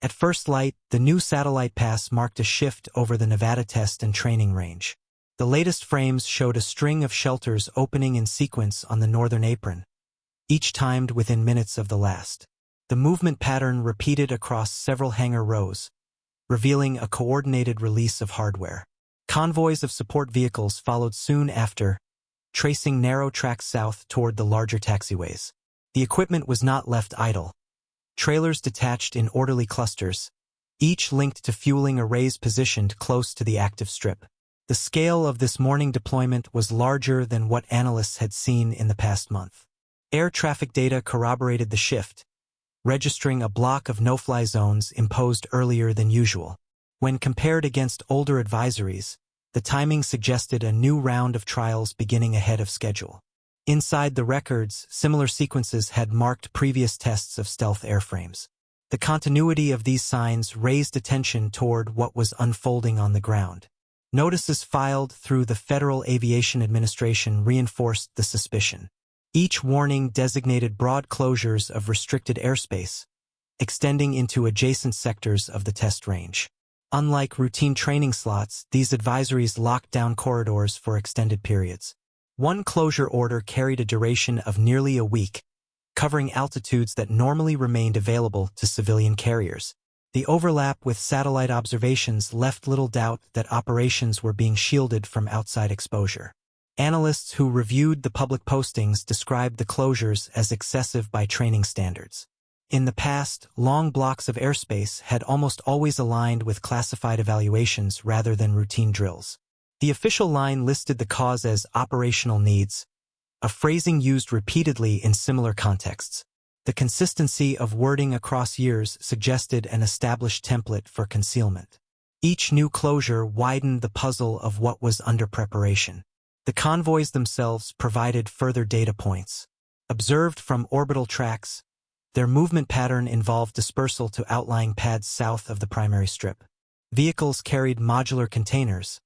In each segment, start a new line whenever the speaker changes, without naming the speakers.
At first light, the new satellite pass marked a shift over the Nevada test and training range. The latest frames showed a string of shelters opening in sequence on the northern apron, each timed within minutes of the last. The movement pattern repeated across several hangar rows, revealing a coordinated release of hardware. Convoys of support vehicles followed soon after, tracing narrow tracks south toward the larger taxiways. The equipment was not left idle. Trailers detached in orderly clusters, each linked to fueling arrays positioned close to the active strip. The scale of this morning deployment was larger than what analysts had seen in the past month. Air traffic data corroborated the shift, registering a block of no-fly zones imposed earlier than usual. When compared against older advisories, the timing suggested a new round of trials beginning ahead of schedule. Inside the records, similar sequences had marked previous tests of stealth airframes. The continuity of these signs raised attention toward what was unfolding on the ground. Notices filed through the Federal Aviation Administration reinforced the suspicion. Each warning designated broad closures of restricted airspace, extending into adjacent sectors of the test range. Unlike routine training slots, these advisories locked down corridors for extended periods. One closure order carried a duration of nearly a week, covering altitudes that normally remained available to civilian carriers. The overlap with satellite observations left little doubt that operations were being shielded from outside exposure. Analysts who reviewed the public postings described the closures as excessive by training standards. In the past, long blocks of airspace had almost always aligned with classified evaluations rather than routine drills. The official line listed the cause as operational needs, a phrasing used repeatedly in similar contexts. The consistency of wording across years suggested an established template for concealment. Each new closure widened the puzzle of what was under preparation. The convoys themselves provided further data points. Observed from orbital tracks, their movement pattern involved dispersal to outlying pads south of the primary strip. Vehicles carried modular containers,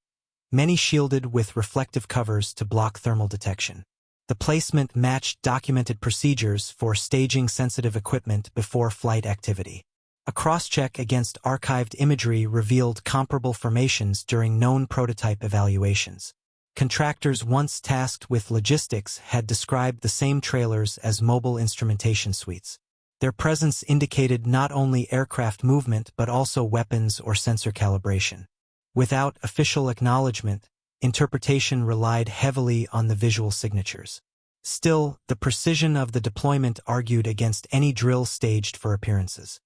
many shielded with reflective covers to block thermal detection. The placement matched documented procedures for staging sensitive equipment before flight activity. A cross-check against archived imagery revealed comparable formations during known prototype evaluations. Contractors once tasked with logistics had described the same trailers as mobile instrumentation suites. Their presence indicated not only aircraft movement but also weapons or sensor calibration. Without official acknowledgement, interpretation relied heavily on the visual signatures. Still, the precision of the deployment argued against any drill staged for appearances.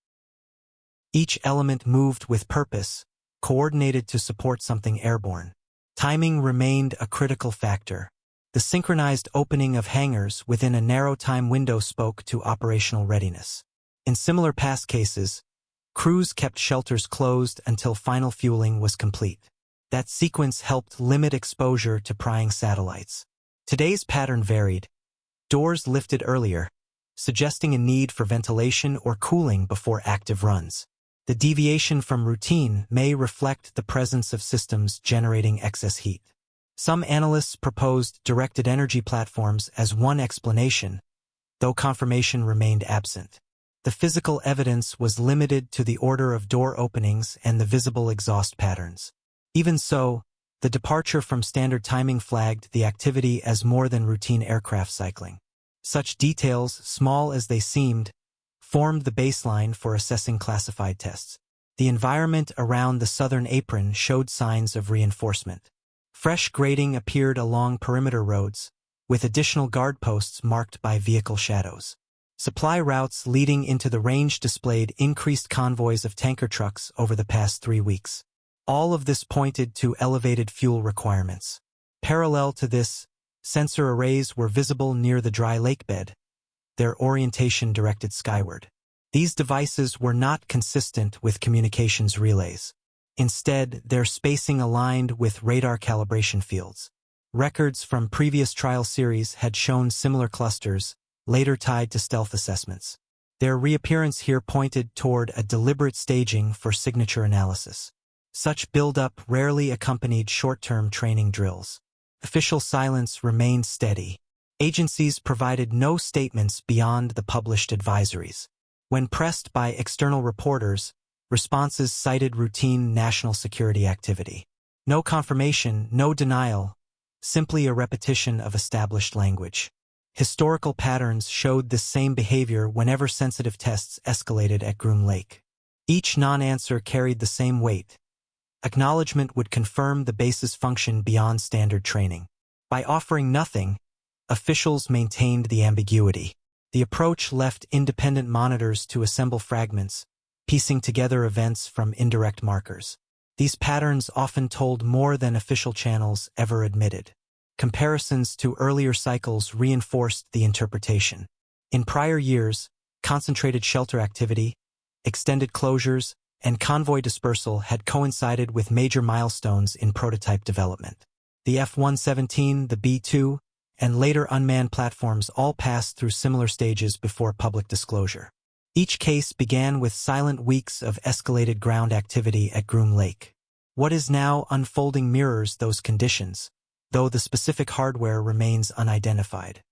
Each element moved with purpose, coordinated to support something airborne. Timing remained a critical factor. The synchronized opening of hangars within a narrow time window spoke to operational readiness. In similar past cases, crews kept shelters closed until final fueling was complete. That sequence helped limit exposure to prying satellites. Today's pattern varied. Doors lifted earlier, suggesting a need for ventilation or cooling before active runs. The deviation from routine may reflect the presence of systems generating excess heat. Some analysts proposed directed energy platforms as one explanation, though confirmation remained absent. The physical evidence was limited to the order of door openings and the visible exhaust patterns. Even so, the departure from standard timing flagged the activity as more than routine aircraft cycling. Such details, small as they seemed, formed the baseline for assessing classified tests. The environment around the southern apron showed signs of reinforcement. Fresh grading appeared along perimeter roads, with additional guard posts marked by vehicle shadows. Supply routes leading into the range displayed increased convoys of tanker trucks over the past 3 weeks. All of this pointed to elevated fuel requirements. Parallel to this, sensor arrays were visible near the dry lake bed, their orientation directed skyward. These devices were not consistent with communications relays. Instead, their spacing aligned with radar calibration fields. Records from previous trial series had shown similar clusters, later tied to stealth assessments. Their reappearance here pointed toward a deliberate staging for signature analysis. Such buildup rarely accompanied short-term training drills. Official silence remained steady. Agencies provided no statements beyond the published advisories. When pressed by external reporters, Responses cited routine national security activity. No confirmation, no denial, simply a repetition of established language. Historical patterns showed this same behavior whenever sensitive tests escalated at Groom Lake. Each non-answer carried the same weight. Acknowledgement would confirm the base's function beyond standard training. By offering nothing, officials maintained the ambiguity. The approach left independent monitors to assemble fragments, piecing together events from indirect markers. These patterns often told more than official channels ever admitted. Comparisons to earlier cycles reinforced the interpretation. In prior years, concentrated shelter activity, extended closures, and convoy dispersal had coincided with major milestones in prototype development. The F-117, the B-2, and later unmanned platforms all passed through similar stages before public disclosure. Each case began with silent weeks of escalated ground activity at Groom Lake. What is now unfolding mirrors those conditions, though the specific hardware remains unidentified.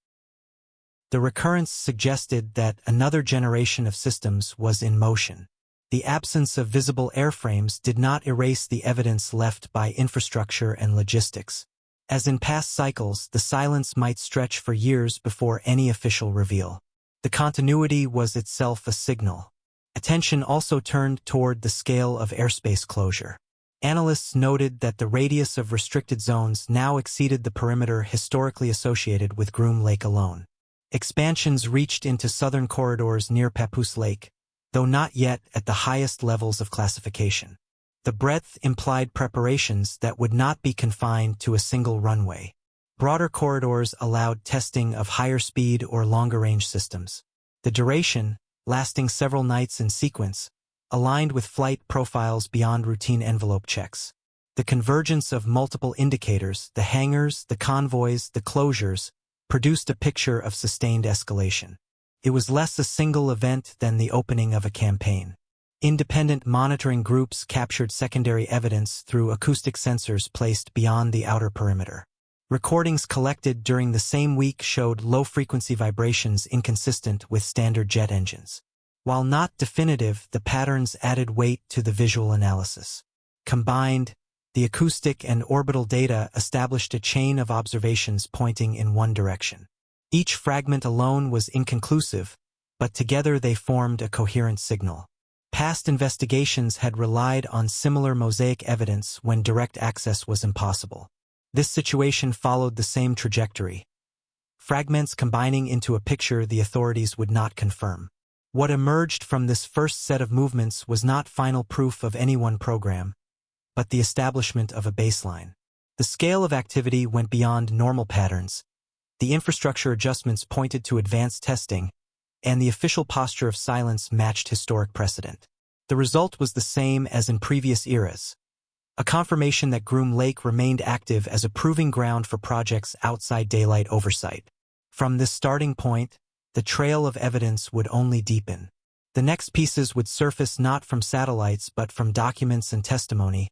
The recurrence suggested that another generation of systems was in motion. The absence of visible airframes did not erase the evidence left by infrastructure and logistics. As in past cycles, the silence might stretch for years before any official reveal. The continuity was itself a signal. Attention also turned toward the scale of airspace closure. Analysts noted that the radius of restricted zones now exceeded the perimeter historically associated with Groom Lake alone. Expansions reached into southern corridors near Papoose Lake, though not yet at the highest levels of classification. The breadth implied preparations that would not be confined to a single runway. Broader corridors allowed testing of higher speed or longer-range systems. The duration, lasting several nights in sequence, aligned with flight profiles beyond routine envelope checks. The convergence of multiple indicators, the hangars, the convoys, the closures, produced a picture of sustained escalation. It was less a single event than the opening of a campaign. Independent monitoring groups captured secondary evidence through acoustic sensors placed beyond the outer perimeter. Recordings collected during the same week showed low-frequency vibrations inconsistent with standard jet engines. While not definitive, the patterns added weight to the visual analysis. Combined, the acoustic and orbital data established a chain of observations pointing in one direction. Each fragment alone was inconclusive, but together they formed a coherent signal. Past investigations had relied on similar mosaic evidence when direct access was impossible. This situation followed the same trajectory. Fragments combining into a picture the authorities would not confirm. What emerged from this first set of movements was not final proof of any one program, but the establishment of a baseline. The scale of activity went beyond normal patterns. The infrastructure adjustments pointed to advanced testing, and the official posture of silence matched historic precedent. The result was the same as in previous eras. A confirmation that Groom Lake remained active as a proving ground for projects outside daylight oversight. From this starting point, the trail of evidence would only deepen. The next pieces would surface not from satellites but from documents and testimony,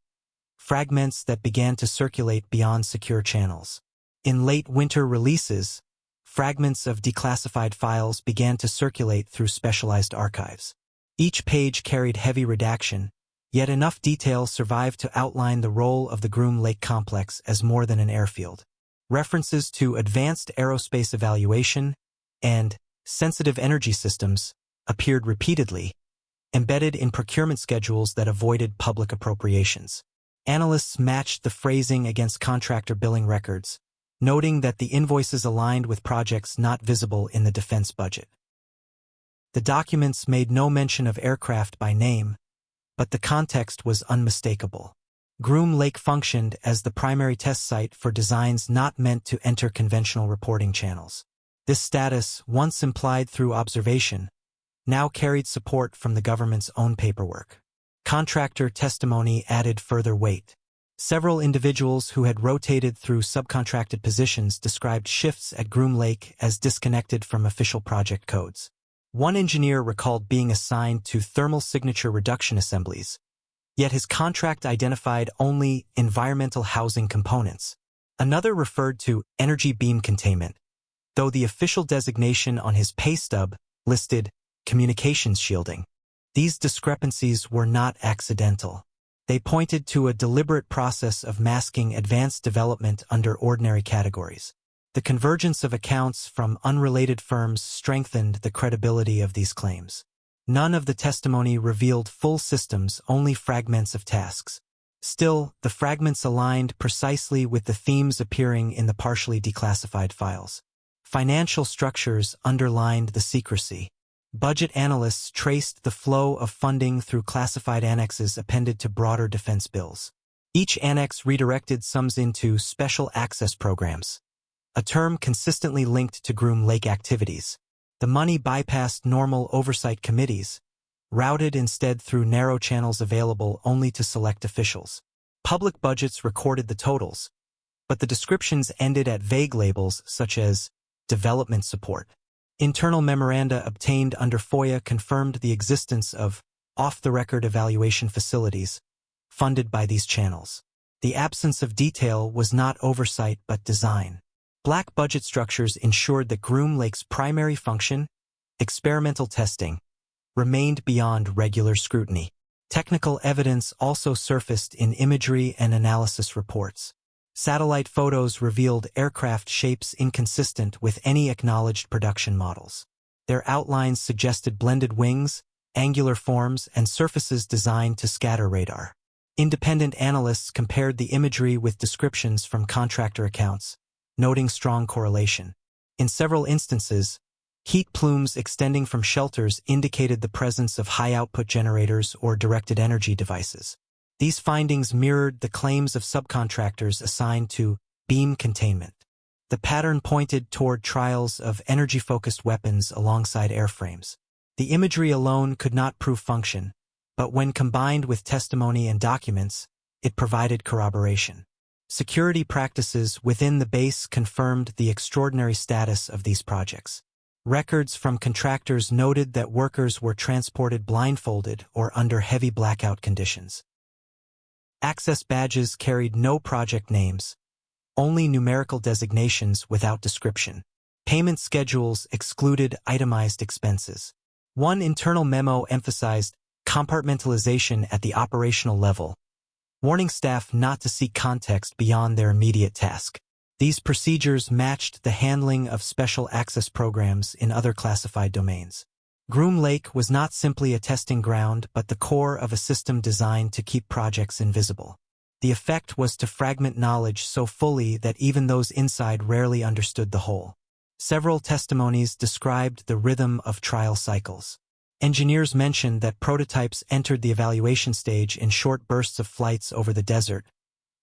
fragments that began to circulate beyond secure channels. In late winter releases, fragments of declassified files began to circulate through specialized archives. Each page carried heavy redaction, yet enough detail survived to outline the role of the Groom Lake complex as more than an airfield. References to advanced aerospace evaluation and sensitive energy systems appeared repeatedly, embedded in procurement schedules that avoided public appropriations. Analysts matched the phrasing against contractor billing records, noting that the invoices aligned with projects not visible in the defense budget. The documents made no mention of aircraft by name, but the context was unmistakable. Groom Lake functioned as the primary test site for designs not meant to enter conventional reporting channels. This status, once implied through observation, now carried support from the government's own paperwork. Contractor testimony added further weight. Several individuals who had rotated through subcontracted positions described shifts at Groom Lake as disconnected from official project codes. One engineer recalled being assigned to thermal signature reduction assemblies, yet his contract identified only environmental housing components. Another referred to energy beam containment, though the official designation on his pay stub listed communications shielding. These discrepancies were not accidental. They pointed to a deliberate process of masking advanced development under ordinary categories. The convergence of accounts from unrelated firms strengthened the credibility of these claims. None of the testimony revealed full systems, only fragments of tasks. Still, the fragments aligned precisely with the themes appearing in the partially declassified files. Financial structures underlined the secrecy. Budget analysts traced the flow of funding through classified annexes appended to broader defense bills. Each annex redirected sums into special access programs, a term consistently linked to Groom Lake activities. The money bypassed normal oversight committees, routed instead through narrow channels available only to select officials. Public budgets recorded the totals, but the descriptions ended at vague labels such as development support. Internal memoranda obtained under FOIA confirmed the existence of off-the-record evaluation facilities funded by these channels. The absence of detail was not oversight but design. Black budget structures ensured that Groom Lake's primary function, experimental testing, remained beyond regular scrutiny. Technical evidence also surfaced in imagery and analysis reports. Satellite photos revealed aircraft shapes inconsistent with any acknowledged production models. Their outlines suggested blended wings, angular forms, and surfaces designed to scatter radar. Independent analysts compared the imagery with descriptions from contractor accounts, noting strong correlation. In several instances, heat plumes extending from shelters indicated the presence of high-output generators or directed energy devices. These findings mirrored the claims of subcontractors assigned to beam containment. The pattern pointed toward trials of energy-focused weapons alongside airframes. The imagery alone could not prove function, but when combined with testimony and documents, it provided corroboration. Security practices within the base confirmed the extraordinary status of these projects. Records from contractors noted that workers were transported blindfolded or under heavy blackout conditions. Access badges carried no project names, only numerical designations without description. Payment schedules excluded itemized expenses. One internal memo emphasized compartmentalization at the operational level, warning staff not to seek context beyond their immediate task. These procedures matched the handling of special access programs in other classified domains. Groom Lake was not simply a testing ground but the core of a system designed to keep projects invisible. The effect was to fragment knowledge so fully that even those inside rarely understood the whole. Several testimonies described the rhythm of trial cycles. Engineers mentioned that prototypes entered the evaluation stage in short bursts of flights over the desert,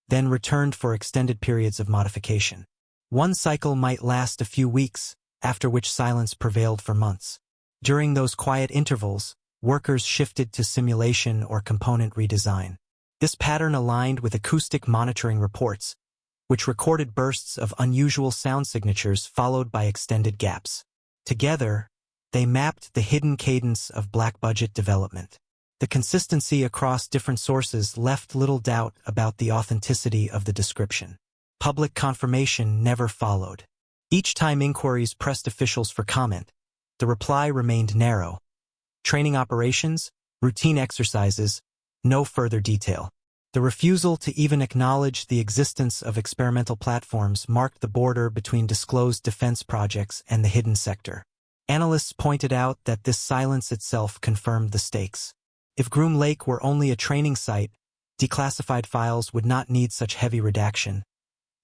then returned for extended periods of modification. One cycle might last a few weeks, after which silence prevailed for months. During those quiet intervals, workers shifted to simulation or component redesign. This pattern aligned with acoustic monitoring reports, which recorded bursts of unusual sound signatures followed by extended gaps. Together, they mapped the hidden cadence of black-budget development. The consistency across different sources left little doubt about the authenticity of the description. Public confirmation never followed. Each time inquiries pressed officials for comment, the reply remained narrow. Training operations, routine exercises, no further detail. The refusal to even acknowledge the existence of experimental platforms marked the border between disclosed defense projects and the hidden sector. Analysts pointed out that this silence itself confirmed the stakes. If Groom Lake were only a training site, declassified files would not need such heavy redaction,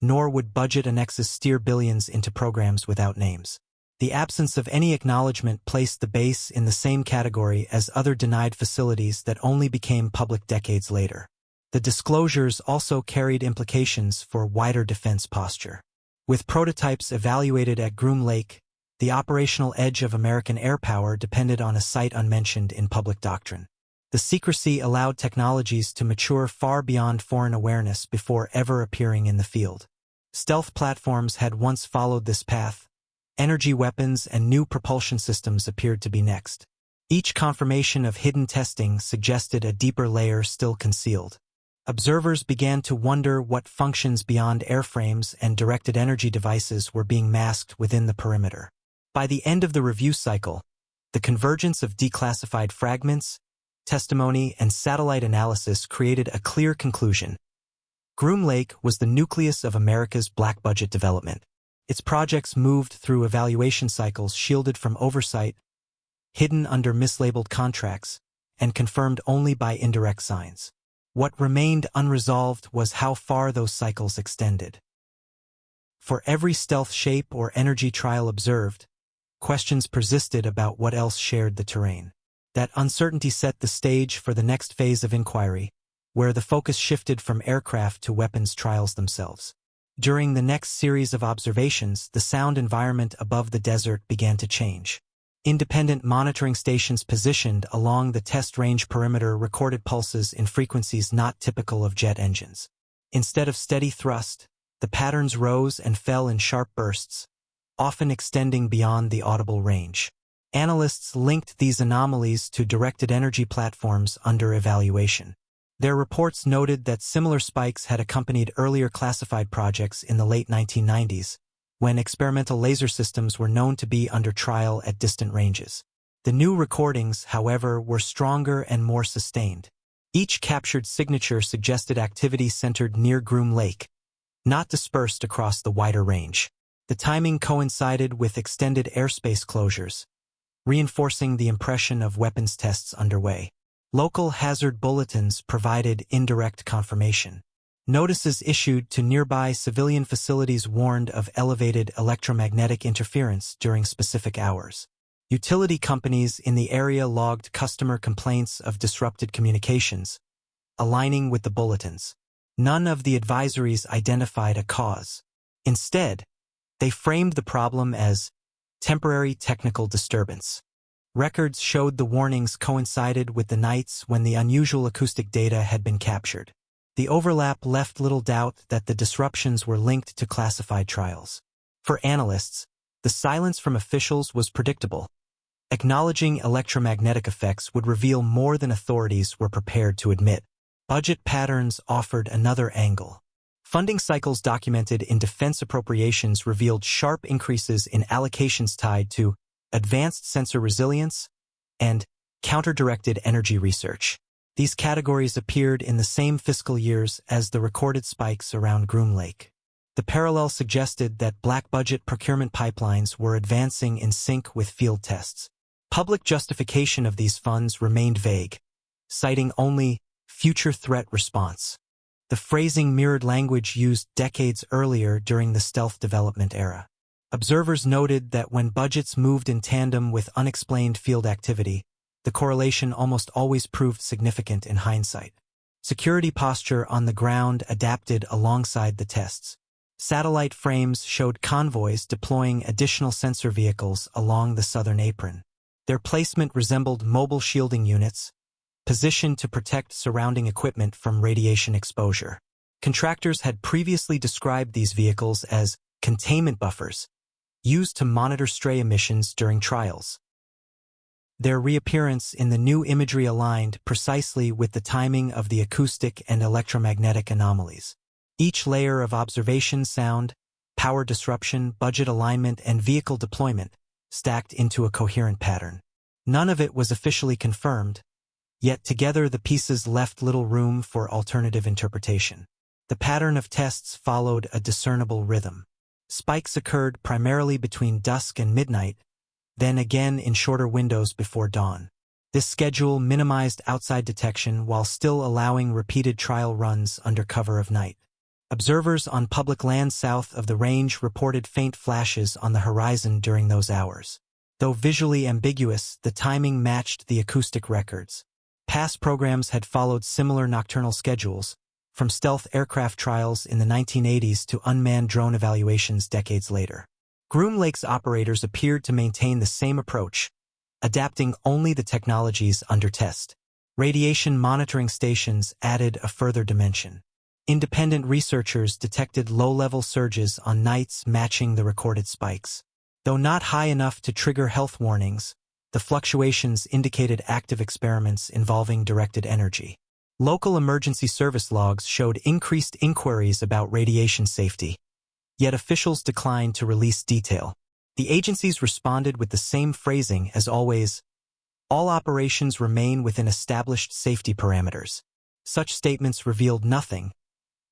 nor would budget annexes steer billions into programs without names. The absence of any acknowledgement placed the base in the same category as other denied facilities that only became public decades later. The disclosures also carried implications for wider defense posture. With prototypes evaluated at Groom Lake, the operational edge of American air power depended on a site unmentioned in public doctrine. The secrecy allowed technologies to mature far beyond foreign awareness before ever appearing in the field. Stealth platforms had once followed this path. Energy weapons and new propulsion systems appeared to be next. Each confirmation of hidden testing suggested a deeper layer still concealed. Observers began to wonder what functions beyond airframes and directed energy devices were being masked within the perimeter. By the end of the review cycle, the convergence of declassified fragments, testimony, and satellite analysis created a clear conclusion. Groom Lake was the nucleus of America's black budget development. Its projects moved through evaluation cycles shielded from oversight, hidden under mislabeled contracts, and confirmed only by indirect signs. What remained unresolved was how far those cycles extended. For every stealth shape or energy trial observed, questions persisted about what else shared the terrain. That uncertainty set the stage for the next phase of inquiry, where the focus shifted from aircraft to weapons trials themselves. During the next series of observations, the sound environment above the desert began to change. Independent monitoring stations positioned along the test range perimeter recorded pulses in frequencies not typical of jet engines. Instead of steady thrust, the patterns rose and fell in sharp bursts, often extending beyond the audible range. Analysts linked these anomalies to directed energy platforms under evaluation. Their reports noted that similar spikes had accompanied earlier classified projects in the late 1990s, when experimental laser systems were known to be under trial at distant ranges. The new recordings, however, were stronger and more sustained. Each captured signature suggested activity centered near Groom Lake, not dispersed across the wider range. The timing coincided with extended airspace closures, reinforcing the impression of weapons tests underway. Local hazard bulletins provided indirect confirmation. Notices issued to nearby civilian facilities warned of elevated electromagnetic interference during specific hours. Utility companies in the area logged customer complaints of disrupted communications, aligning with the bulletins. None of the advisories identified a cause. Instead, they framed the problem as temporary technical disturbance. Records showed the warnings coincided with the nights when the unusual acoustic data had been captured. The overlap left little doubt that the disruptions were linked to classified trials. For analysts, the silence from officials was predictable. Acknowledging electromagnetic effects would reveal more than authorities were prepared to admit. Budget patterns offered another angle. Funding cycles documented in defense appropriations revealed sharp increases in allocations tied to advanced sensor resilience and counter-directed energy research. These categories appeared in the same fiscal years as the recorded spikes around Groom Lake. The parallel suggested that black budget procurement pipelines were advancing in sync with field tests. Public justification of these funds remained vague, citing only future threat response. The phrasing mirrored language used decades earlier during the stealth development era. Observers noted that when budgets moved in tandem with unexplained field activity, the correlation almost always proved significant in hindsight. Security posture on the ground adapted alongside the tests. Satellite frames showed convoys deploying additional sensor vehicles along the southern apron. Their placement resembled mobile shielding units, positioned to protect surrounding equipment from radiation exposure. Contractors had previously described these vehicles as containment buffers, used to monitor stray emissions during trials. Their reappearance in the new imagery aligned precisely with the timing of the acoustic and electromagnetic anomalies. Each layer of observation sound, power disruption, budget alignment, and vehicle deployment stacked into a coherent pattern. None of it was officially confirmed, yet together the pieces left little room for alternative interpretation. The pattern of tests followed a discernible rhythm. Spikes occurred primarily between dusk and midnight, then again in shorter windows before dawn. This schedule minimized outside detection while still allowing repeated trial runs under cover of night. Observers on public land south of the range reported faint flashes on the horizon during those hours. Though visually ambiguous, the timing matched the acoustic records. Past programs had followed similar nocturnal schedules, from stealth aircraft trials in the 1980s to unmanned drone evaluations decades later. Groom Lake's operators appeared to maintain the same approach, adapting only the technologies under test. Radiation monitoring stations added a further dimension. Independent researchers detected low-level surges on nights matching the recorded spikes. Though not high enough to trigger health warnings, the fluctuations indicated active experiments involving directed energy. Local emergency service logs showed increased inquiries about radiation safety, yet officials declined to release detail. The agencies responded with the same phrasing as always: All operations remain within established safety parameters. Such statements revealed nothing,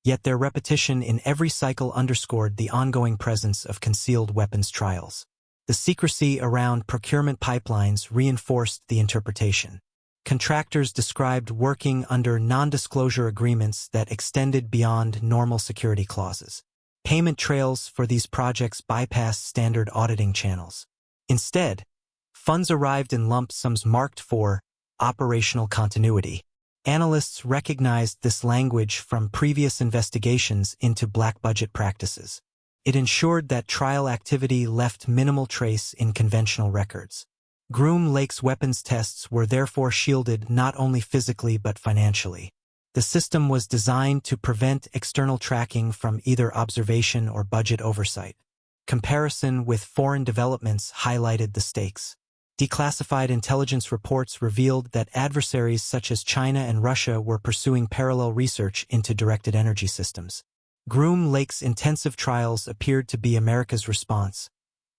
yet their repetition in every cycle underscored the ongoing presence of concealed weapons trials. The secrecy around procurement pipelines reinforced the interpretation. Contractors described working under non-disclosure agreements that extended beyond normal security clauses. Payment trails for these projects bypassed standard auditing channels. Instead, funds arrived in lump sums marked for operational continuity. Analysts recognized this language from previous investigations into black budget practices. It ensured that trial activity left minimal trace in conventional records. Groom Lake's weapons tests were therefore shielded not only physically but financially. The system was designed to prevent external tracking from either observation or budget oversight. Comparison with foreign developments highlighted the stakes. Declassified intelligence reports revealed that adversaries such as China and Russia were pursuing parallel research into directed energy systems. Groom Lake's intensive trials appeared to be America's response,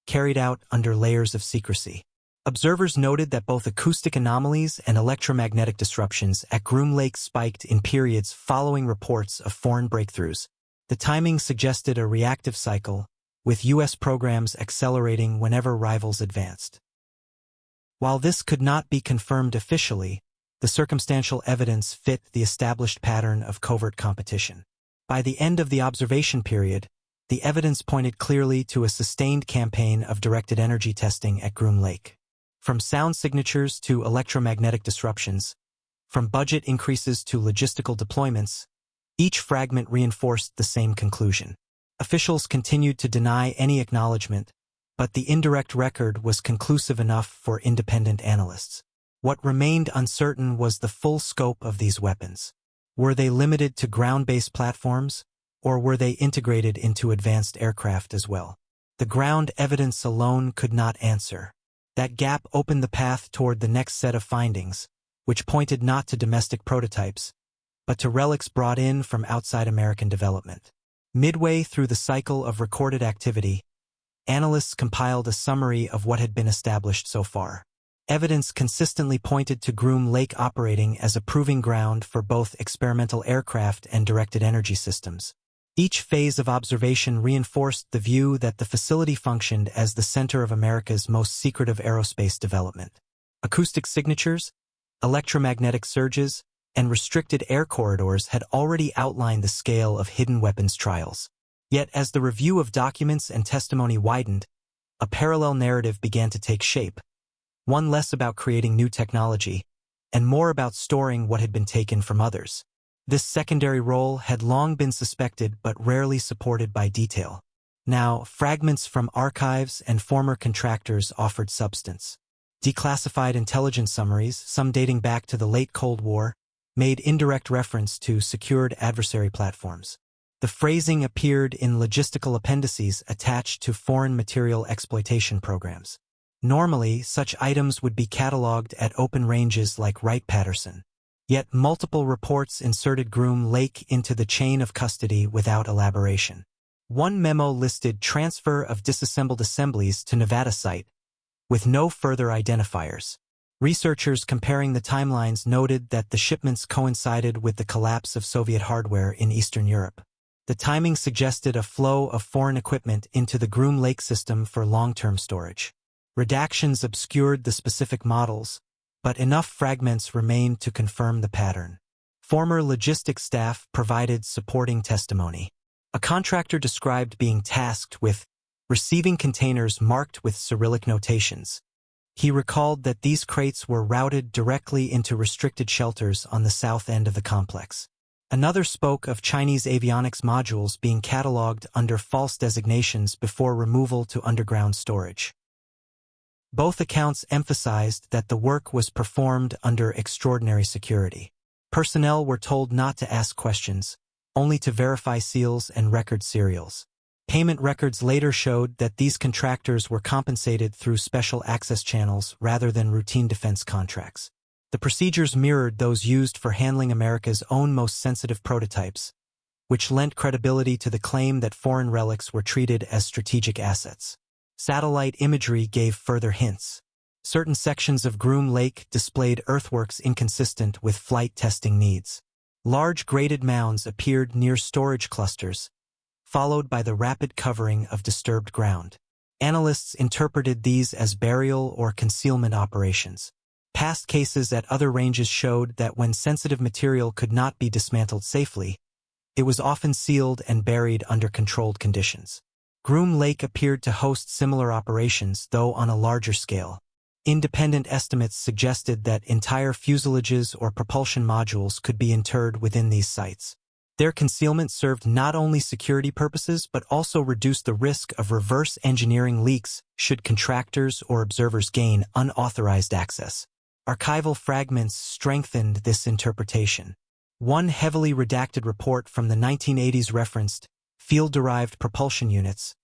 carried out under layers of secrecy. Observers noted that both acoustic anomalies and electromagnetic disruptions at Groom Lake spiked in periods following reports of foreign breakthroughs. The timing suggested a reactive cycle, with U.S. programs accelerating whenever rivals advanced. While this could not be confirmed officially, the circumstantial evidence fit the established pattern of covert competition. By the end of the observation period, the evidence pointed clearly to a sustained campaign of directed energy testing at Groom Lake. From sound signatures to electromagnetic disruptions, from budget increases to logistical deployments, each fragment reinforced the same conclusion. Officials continued to deny any acknowledgement, but the indirect record was conclusive enough for independent analysts. What remained uncertain was the full scope of these weapons. Were they limited to ground-based platforms, or were they integrated into advanced aircraft as well? The ground evidence alone could not answer. That gap opened the path toward the next set of findings, which pointed not to domestic prototypes, but to relics brought in from outside American development. Midway through the cycle of recorded activity, analysts compiled a summary of what had been established so far. Evidence consistently pointed to Groom Lake operating as a proving ground for both experimental aircraft and directed energy systems. Each phase of observation reinforced the view that the facility functioned as the center of America's most secretive aerospace development. Acoustic signatures, electromagnetic surges, and restricted air corridors had already outlined the scale of hidden weapons trials. Yet as the review of documents and testimony widened, a parallel narrative began to take shape, one less about creating new technology, and more about storing what had been taken from others. This secondary role had long been suspected but rarely supported by detail. Now, fragments from archives and former contractors offered substance. Declassified intelligence summaries, some dating back to the late Cold War, made indirect reference to secured adversary platforms. The phrasing appeared in logistical appendices attached to foreign material exploitation programs. Normally, such items would be cataloged at open ranges like Wright-Patterson. Yet multiple reports inserted Groom Lake into the chain of custody without elaboration. One memo listed transfer of disassembled assemblies to Nevada site, with no further identifiers. Researchers comparing the timelines noted that the shipments coincided with the collapse of Soviet hardware in Eastern Europe. The timing suggested a flow of foreign equipment into the Groom Lake system for long-term storage. Redactions obscured the specific models, but enough fragments remained to confirm the pattern. Former logistics staff provided supporting testimony. A contractor described being tasked with receiving containers marked with Cyrillic notations. He recalled that these crates were routed directly into restricted shelters on the south end of the complex. Another spoke of Chinese avionics modules being cataloged under false designations before removal to underground storage. Both accounts emphasized that the work was performed under extraordinary security. Personnel were told not to ask questions, only to verify seals and record serials. Payment records later showed that these contractors were compensated through special access channels rather than routine defense contracts. The procedures mirrored those used for handling America's own most sensitive prototypes, which lent credibility to the claim that foreign relics were treated as strategic assets. Satellite imagery gave further hints. Certain sections of Groom Lake displayed earthworks inconsistent with flight testing needs. Large graded mounds appeared near storage clusters, followed by the rapid covering of disturbed ground. Analysts interpreted these as burial or concealment operations. Past cases at other ranges showed that when sensitive material could not be dismantled safely, it was often sealed and buried under controlled conditions. Groom Lake appeared to host similar operations, though on a larger scale. Independent estimates suggested that entire fuselages or propulsion modules could be interred within these sites. Their concealment served not only security purposes but also reduced the risk of reverse engineering leaks should contractors or observers gain unauthorized access. Archival fragments strengthened this interpretation. One heavily redacted report from the 1980s referenced field-derived propulsion units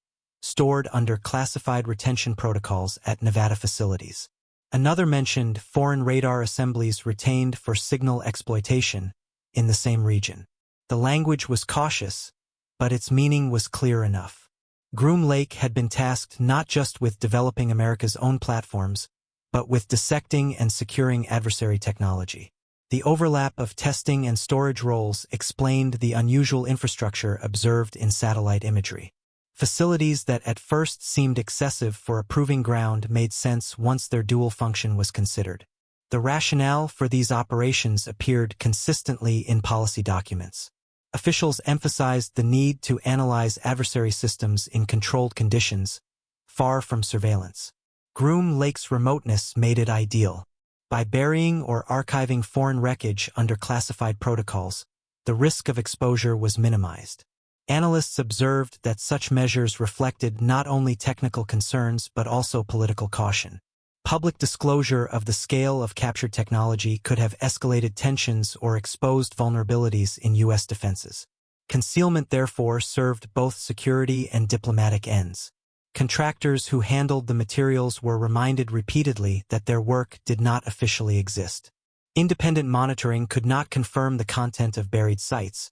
stored under classified retention protocols at Nevada facilities. Another mentioned foreign radar assemblies retained for signal exploitation in the same region. The language was cautious, but its meaning was clear enough. Groom Lake had been tasked not just with developing America's own platforms, but with dissecting and securing adversary technology. The overlap of testing and storage roles explained the unusual infrastructure observed in satellite imagery. Facilities that at first seemed excessive for a proving ground made sense once their dual function was considered. The rationale for these operations appeared consistently in policy documents. Officials emphasized the need to analyze adversary systems in controlled conditions, far from surveillance. Groom Lake's remoteness made it ideal. By burying or archiving foreign wreckage under classified protocols, the risk of exposure was minimized. Analysts observed that such measures reflected not only technical concerns but also political caution. Public disclosure of the scale of captured technology could have escalated tensions or exposed vulnerabilities in U.S. defenses. Concealment therefore served both security and diplomatic ends. Contractors who handled the materials were reminded repeatedly that their work did not officially exist. Independent monitoring could not confirm the content of buried sites,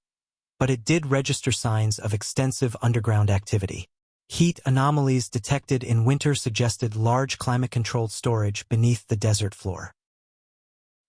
but it did register signs of extensive underground activity. Heat anomalies detected in winter suggested large climate-controlled storage beneath the desert floor.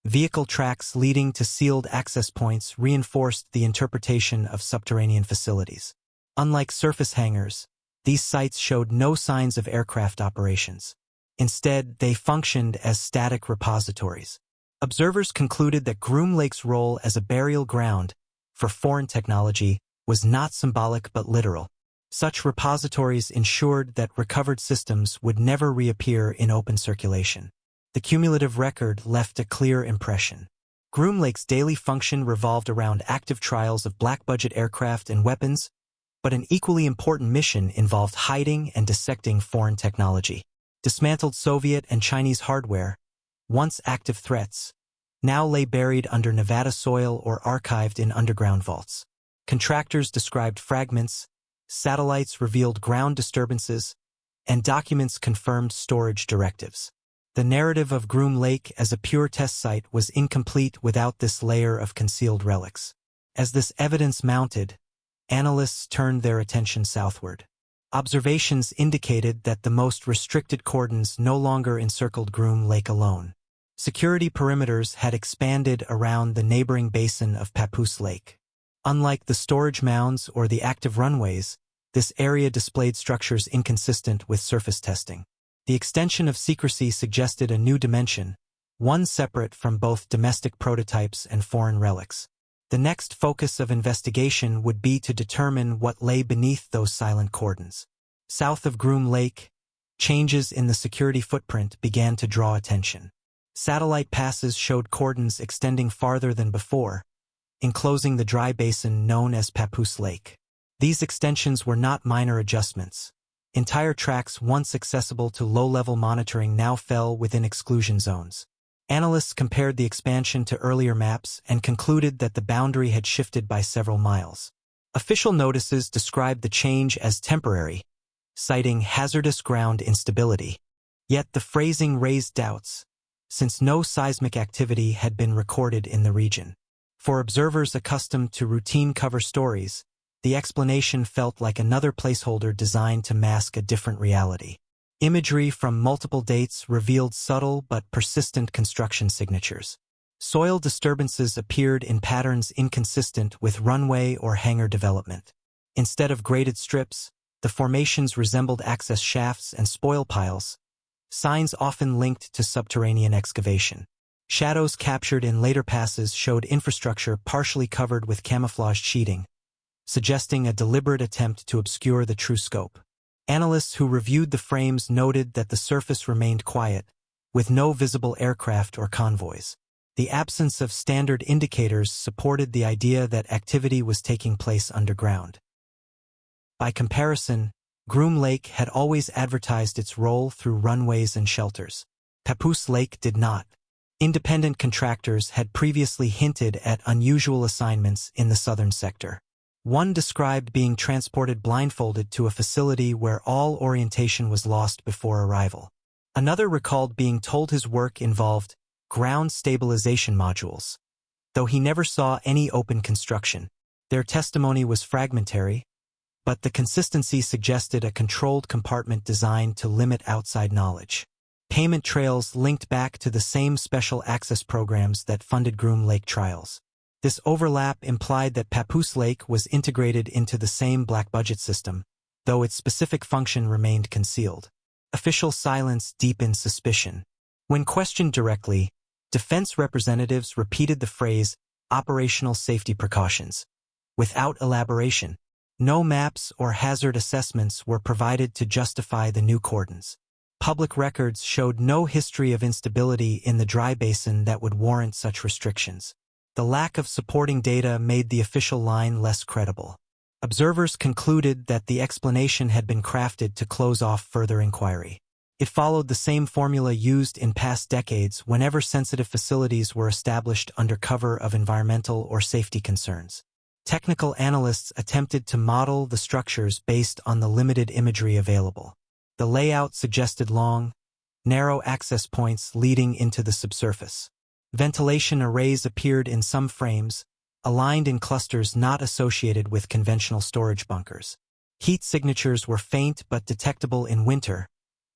Vehicle tracks leading to sealed access points reinforced the interpretation of subterranean facilities. Unlike surface hangars, these sites showed no signs of aircraft operations. Instead, they functioned as static repositories. Observers concluded that Groom Lake's role as a burial ground for foreign technology was not symbolic but literal. Such repositories ensured that recovered systems would never reappear in open circulation. The cumulative record left a clear impression. Groom Lake's daily function revolved around active trials of black-budget aircraft and weapons, but an equally important mission involved hiding and dissecting foreign technology. Dismantled Soviet and Chinese hardware, once active threats, now lay buried under Nevada soil or archived in underground vaults. Contractors described fragments, satellites revealed ground disturbances, and documents confirmed storage directives. The narrative of Groom Lake as a pure test site was incomplete without this layer of concealed relics. As this evidence mounted, analysts turned their attention southward. Observations indicated that the most restricted cordons no longer encircled Groom Lake alone. Security perimeters had expanded around the neighboring basin of Papoose Lake. Unlike the storage mounds or the active runways, this area displayed structures inconsistent with surface testing. The extension of secrecy suggested a new dimension, one separate from both domestic prototypes and foreign relics. The next focus of investigation would be to determine what lay beneath those silent cordons. South of Groom Lake, changes in the security footprint began to draw attention. Satellite passes showed cordons extending farther than before, enclosing the dry basin known as Papoose Lake. These extensions were not minor adjustments. Entire tracks once accessible to low-level monitoring now fell within exclusion zones. Analysts compared the expansion to earlier maps and concluded that the boundary had shifted by several miles. Official notices described the change as temporary, citing hazardous ground instability. Yet the phrasing raised doubts, since no seismic activity had been recorded in the region. For observers accustomed to routine cover stories, the explanation felt like another placeholder designed to mask a different reality. Imagery from multiple dates revealed subtle but persistent construction signatures. Soil disturbances appeared in patterns inconsistent with runway or hangar development. Instead of graded strips, the formations resembled access shafts and spoil piles, signs often linked to subterranean excavation. Shadows captured in later passes showed infrastructure partially covered with camouflaged sheeting, suggesting a deliberate attempt to obscure the true scope. Analysts who reviewed the frames noted that the surface remained quiet, with no visible aircraft or convoys. The absence of standard indicators supported the idea that activity was taking place underground. By comparison, Groom Lake had always advertised its role through runways and shelters. Papoose Lake did not. Independent contractors had previously hinted at unusual assignments in the southern sector. One described being transported blindfolded to a facility where all orientation was lost before arrival. Another recalled being told his work involved ground stabilization modules, though he never saw any open construction. Their testimony was fragmentary, but the consistency suggested a controlled compartment designed to limit outside knowledge. Payment trails linked back to the same special access programs that funded Groom Lake trials. This overlap implied that Papoose Lake was integrated into the same black budget system, though its specific function remained concealed. Official silence deepened suspicion. When questioned directly, defense representatives repeated the phrase, operational safety precautions. Without elaboration, no maps or hazard assessments were provided to justify the new cordons. Public records showed no history of instability in the dry basin that would warrant such restrictions. The lack of supporting data made the official line less credible. Observers concluded that the explanation had been crafted to close off further inquiry. It followed the same formula used in past decades whenever sensitive facilities were established under cover of environmental or safety concerns. Technical analysts attempted to model the structures based on the limited imagery available. The layout suggested long, narrow access points leading into the subsurface. Ventilation arrays appeared in some frames, aligned in clusters not associated with conventional storage bunkers. Heat signatures were faint but detectable in winter,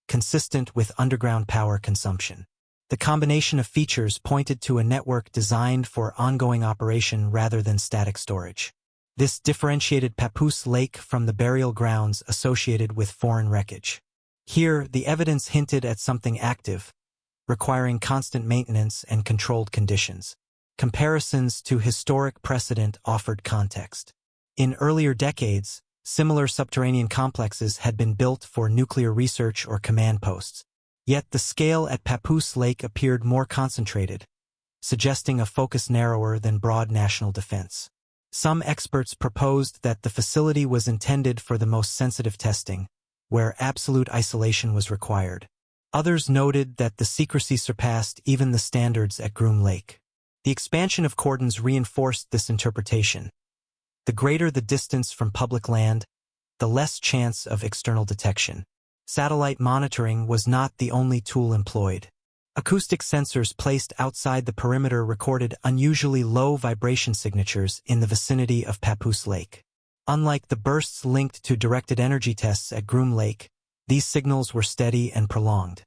consistent with underground power consumption. The combination of features pointed to a network designed for ongoing operation rather than static storage. This differentiated Papoose Lake from the burial grounds associated with foreign wreckage. Here, the evidence hinted at something active, requiring constant maintenance and controlled conditions. Comparisons to historic precedent offered context. In earlier decades, similar subterranean complexes had been built for nuclear research or command posts. Yet the scale at Papoose Lake appeared more concentrated, suggesting a focus narrower than broad national defense. Some experts proposed that the facility was intended for the most sensitive testing, where absolute isolation was required. Others noted that the secrecy surpassed even the standards at Groom Lake. The expansion of cordons reinforced this interpretation. The greater the distance from public land, the less chance of external detection. Satellite monitoring was not the only tool employed. Acoustic sensors placed outside the perimeter recorded unusually low vibration signatures in the vicinity of Papoose Lake. Unlike the bursts linked to directed energy tests at Groom Lake, these signals were steady and prolonged.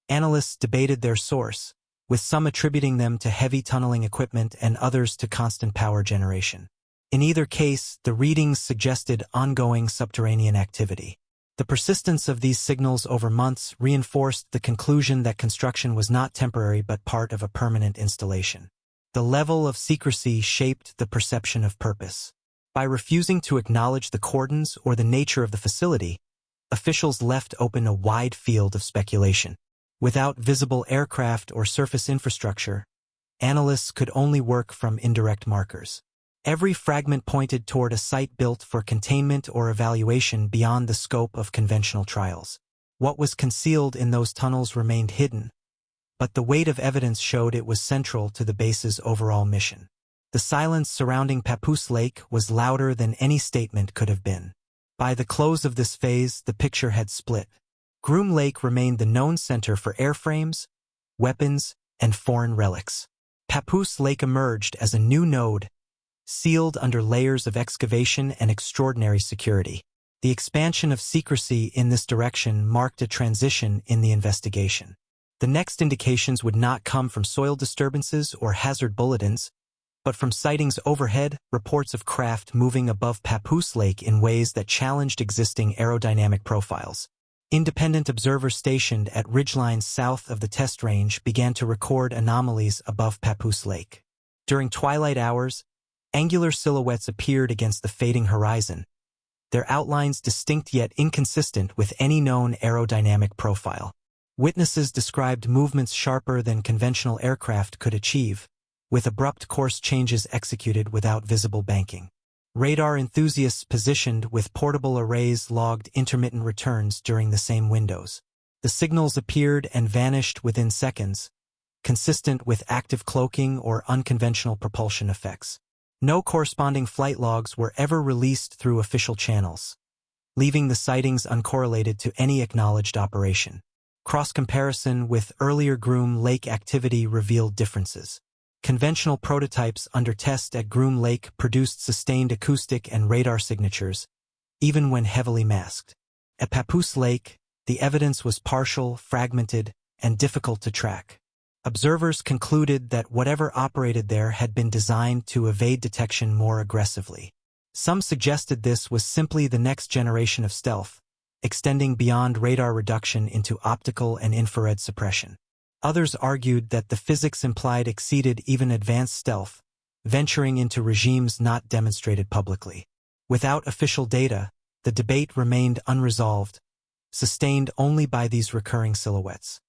Analysts debated their source, with some attributing them to heavy tunneling equipment and others to constant power generation. In either case, the readings suggested ongoing subterranean activity. The persistence of these signals over months reinforced the conclusion that construction was not temporary but part of a permanent installation. The level of secrecy shaped the perception of purpose. By refusing to acknowledge the cordons or the nature of the facility, officials left open a wide field of speculation. Without visible aircraft or surface infrastructure, analysts could only work from indirect markers. Every fragment pointed toward a site built for containment or evaluation beyond the scope of conventional trials. What was concealed in those tunnels remained hidden, but the weight of evidence showed it was central to the base's overall mission. The silence surrounding Papoose Lake was louder than any statement could have been. By the close of this phase, the picture had split. Groom Lake remained the known center for airframes, weapons, and foreign relics. Papoose Lake emerged as a new node, sealed under layers of excavation and extraordinary security. The expansion of secrecy in this direction marked a transition in the investigation. The next indications would not come from soil disturbances or hazard bulletins, but from sightings overhead, reports of craft moving above Papoose Lake in ways that challenged existing aerodynamic profiles. Independent observers stationed at ridgelines south of the test range began to record anomalies above Papoose Lake. During twilight hours, angular silhouettes appeared against the fading horizon, their outlines distinct yet inconsistent with any known aerodynamic profile. Witnesses described movements sharper than conventional aircraft could achieve, with abrupt course changes executed without visible banking. Radar enthusiasts positioned with portable arrays logged intermittent returns during the same windows. The signals appeared and vanished within seconds, consistent with active cloaking or unconventional propulsion effects. No corresponding flight logs were ever released through official channels, leaving the sightings uncorrelated to any acknowledged operation. Cross-comparison with earlier Groom Lake activity revealed differences. Conventional prototypes under test at Groom Lake produced sustained acoustic and radar signatures, even when heavily masked. At Papoose Lake, the evidence was partial, fragmented, and difficult to track. Observers concluded that whatever operated there had been designed to evade detection more aggressively. Some suggested this was simply the next generation of stealth, extending beyond radar reduction into optical and infrared suppression. Others argued that the physics implied exceeded even advanced stealth, venturing into regimes not demonstrated publicly. Without official data, the debate remained unresolved, sustained only by these recurring silhouettes.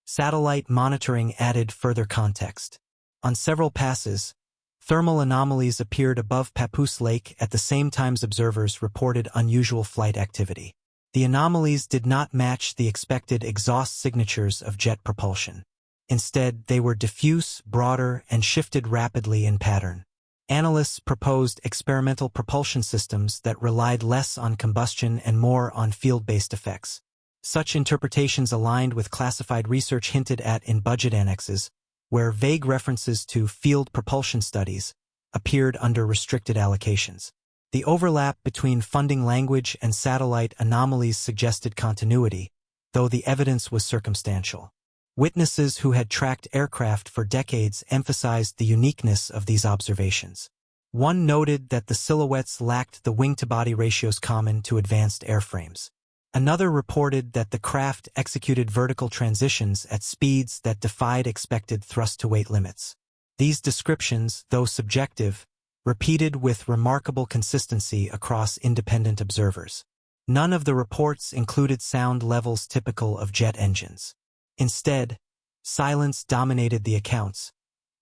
Satellite monitoring added further context. On several passes, thermal anomalies appeared above Papoose Lake at the same time observers reported unusual flight activity. The anomalies did not match the expected exhaust signatures of jet propulsion. Instead, they were diffuse, broader, and shifted rapidly in pattern. Analysts proposed experimental propulsion systems that relied less on combustion and more on field-based effects. Such interpretations aligned with classified research hinted at in budget annexes, where vague references to field propulsion studies appeared under restricted allocations. The overlap between funding language and satellite anomalies suggested continuity, though the evidence was circumstantial. Witnesses who had tracked aircraft for decades emphasized the uniqueness of these observations. One noted that the silhouettes lacked the wing-to-body ratios common to advanced airframes. Another reported that the craft executed vertical transitions at speeds that defied expected thrust-to-weight limits. These descriptions, though subjective, repeated with remarkable consistency across independent observers. None of the reports included sound levels typical of jet engines. Instead, silence dominated the accounts,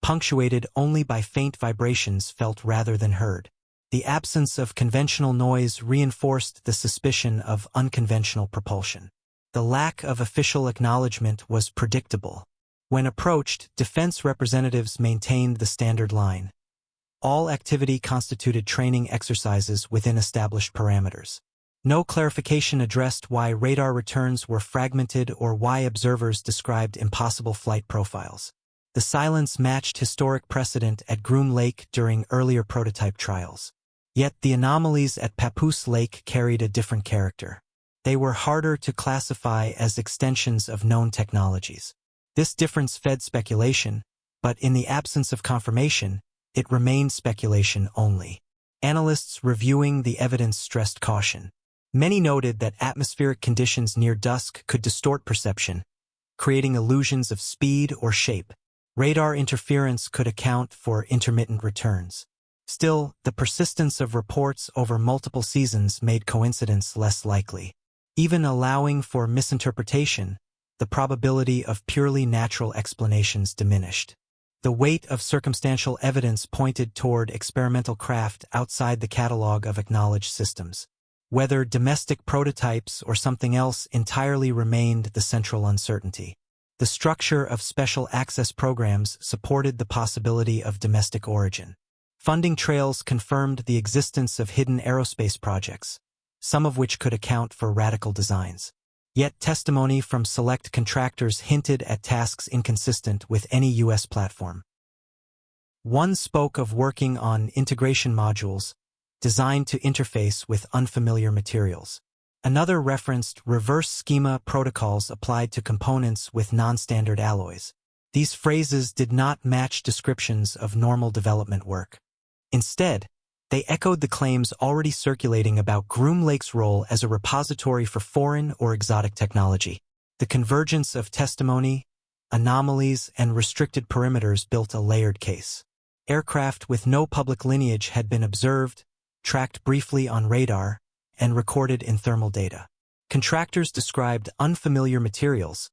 punctuated only by faint vibrations felt rather than heard. The absence of conventional noise reinforced the suspicion of unconventional propulsion. The lack of official acknowledgement was predictable. When approached, defense representatives maintained the standard line. All activity constituted training exercises within established parameters. No clarification addressed why radar returns were fragmented or why observers described impossible flight profiles. The silence matched historic precedent at Groom Lake during earlier prototype trials. Yet the anomalies at Papoose Lake carried a different character. They were harder to classify as extensions of known technologies. This difference fed speculation, but in the absence of confirmation, it remained speculation only. Analysts reviewing the evidence stressed caution. Many noted that atmospheric conditions near dusk could distort perception, creating illusions of speed or shape. Radar interference could account for intermittent returns. Still, the persistence of reports over multiple seasons made coincidence less likely. Even allowing for misinterpretation, the probability of purely natural explanations diminished. The weight of circumstantial evidence pointed toward experimental craft outside the catalog of acknowledged systems. Whether domestic prototypes or something else entirely remained the central uncertainty. The structure of special access programs supported the possibility of domestic origin. Funding trails confirmed the existence of hidden aerospace projects, some of which could account for radical designs. Yet testimony from select contractors hinted at tasks inconsistent with any U.S. platform. One spoke of working on integration modules, designed to interface with unfamiliar materials. Another referenced reverse schema protocols applied to components with non-standard alloys. These phrases did not match descriptions of normal development work. Instead, they echoed the claims already circulating about Groom Lake's role as a repository for foreign or exotic technology. The convergence of testimony, anomalies, and restricted perimeters built a layered case. Aircraft with no public lineage had been observed, tracked briefly on radar, and recorded in thermal data. Contractors described unfamiliar materials,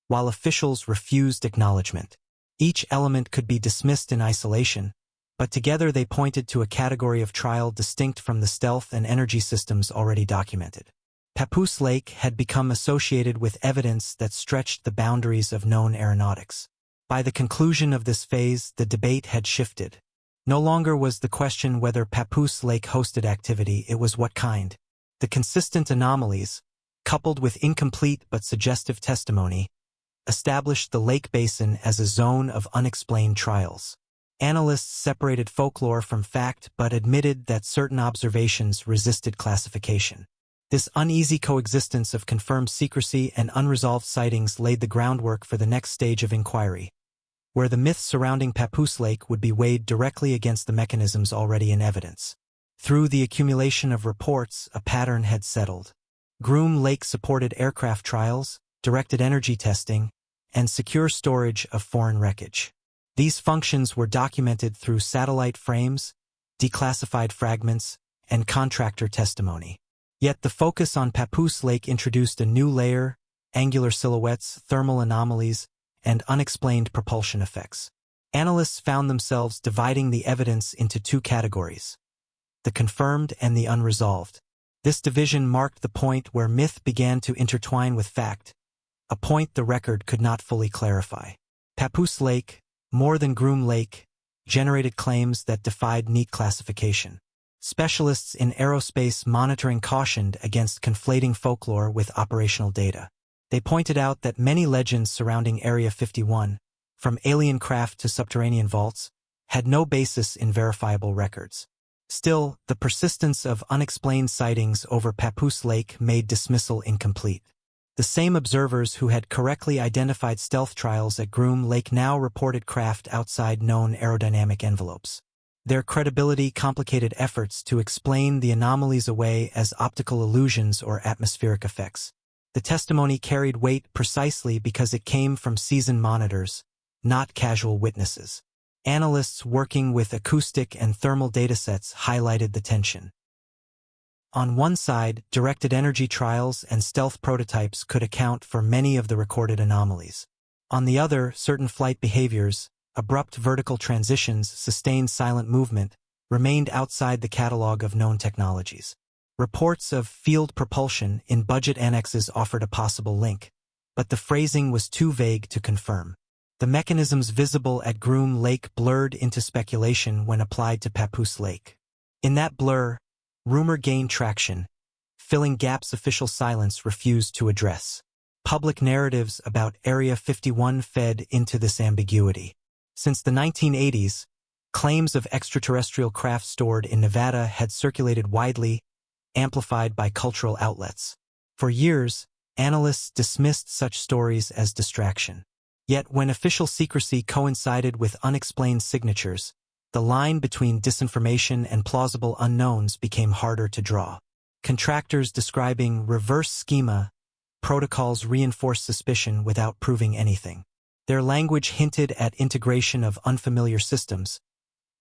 while officials refused acknowledgement. Each element could be dismissed in isolation, but together they pointed to a category of trial distinct from the stealth and energy systems already documented. Papoose Lake had become associated with evidence that stretched the boundaries of known aeronautics. By the conclusion of this phase, the debate had shifted. No longer was the question whether Papoose Lake hosted activity, it was what kind. The consistent anomalies, coupled with incomplete but suggestive testimony, established the lake basin as a zone of unexplained trials. Analysts separated folklore from fact but admitted that certain observations resisted classification. This uneasy coexistence of confirmed secrecy and unresolved sightings laid the groundwork for the next stage of inquiry, where the myths surrounding Papoose Lake would be weighed directly against the mechanisms already in evidence. Through the accumulation of reports, a pattern had settled. Groom Lake supported aircraft trials, directed energy testing, and secure storage of foreign wreckage. These functions were documented through satellite frames, declassified fragments, and contractor testimony. Yet the focus on Papoose Lake introduced a new layer: angular silhouettes, thermal anomalies, and unexplained propulsion effects. Analysts found themselves dividing the evidence into two categories: the confirmed and the unresolved. This division marked the point where myth began to intertwine with fact, a point the record could not fully clarify. Papoose Lake, more than Groom Lake, generated claims that defied neat classification. Specialists in aerospace monitoring cautioned against conflating folklore with operational data. They pointed out that many legends surrounding Area 51, from alien craft to subterranean vaults, had no basis in verifiable records. Still, the persistence of unexplained sightings over Papoose Lake made dismissal incomplete. The same observers who had correctly identified stealth trials at Groom Lake now reported craft outside known aerodynamic envelopes. Their credibility complicated efforts to explain the anomalies away as optical illusions or atmospheric effects. The testimony carried weight precisely because it came from seasoned monitors, not casual witnesses. Analysts working with acoustic and thermal datasets highlighted the tension. On one side, directed energy trials and stealth prototypes could account for many of the recorded anomalies. On the other, certain flight behaviors, abrupt vertical transitions, sustained silent movement, remained outside the catalog of known technologies. Reports of field propulsion in budget annexes offered a possible link, but the phrasing was too vague to confirm. The mechanisms visible at Groom Lake blurred into speculation when applied to Papoose Lake. In that blur, rumor gained traction, filling gaps official silence refused to address. Public narratives about Area 51 fed into this ambiguity. Since the 1980s, claims of extraterrestrial craft stored in Nevada had circulated widely, amplified by cultural outlets. For years, analysts dismissed such stories as distraction. Yet when official secrecy coincided with unexplained signatures, the line between disinformation and plausible unknowns became harder to draw. Contractors describing reverse schema protocols reinforced suspicion without proving anything. Their language hinted at integration of unfamiliar systems,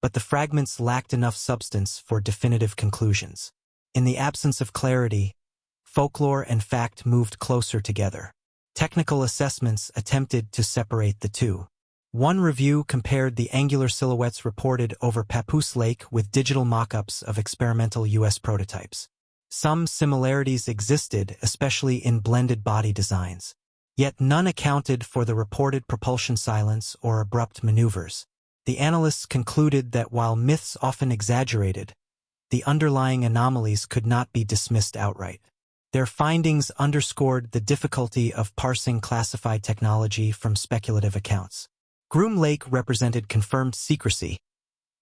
but the fragments lacked enough substance for definitive conclusions. In the absence of clarity, folklore and fact moved closer together. Technical assessments attempted to separate the two. One review compared the angular silhouettes reported over Papoose Lake with digital mock-ups of experimental U.S. prototypes. Some similarities existed, especially in blended body designs. Yet none accounted for the reported propulsion silence or abrupt maneuvers. The analysts concluded that while myths often exaggerated, the underlying anomalies could not be dismissed outright. Their findings underscored the difficulty of parsing classified technology from speculative accounts. Groom Lake represented confirmed secrecy,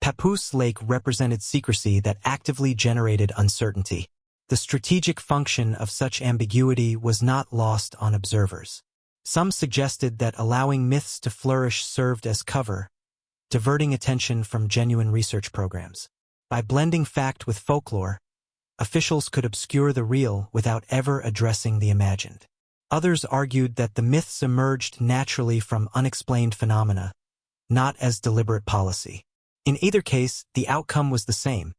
Papoose Lake represented secrecy that actively generated uncertainty. The strategic function of such ambiguity was not lost on observers. Some suggested that allowing myths to flourish served as cover, diverting attention from genuine research programs. By blending fact with folklore, officials could obscure the real without ever addressing the imagined. Others argued that the myths emerged naturally from unexplained phenomena, not as deliberate policy. In either case, the outcome was the same.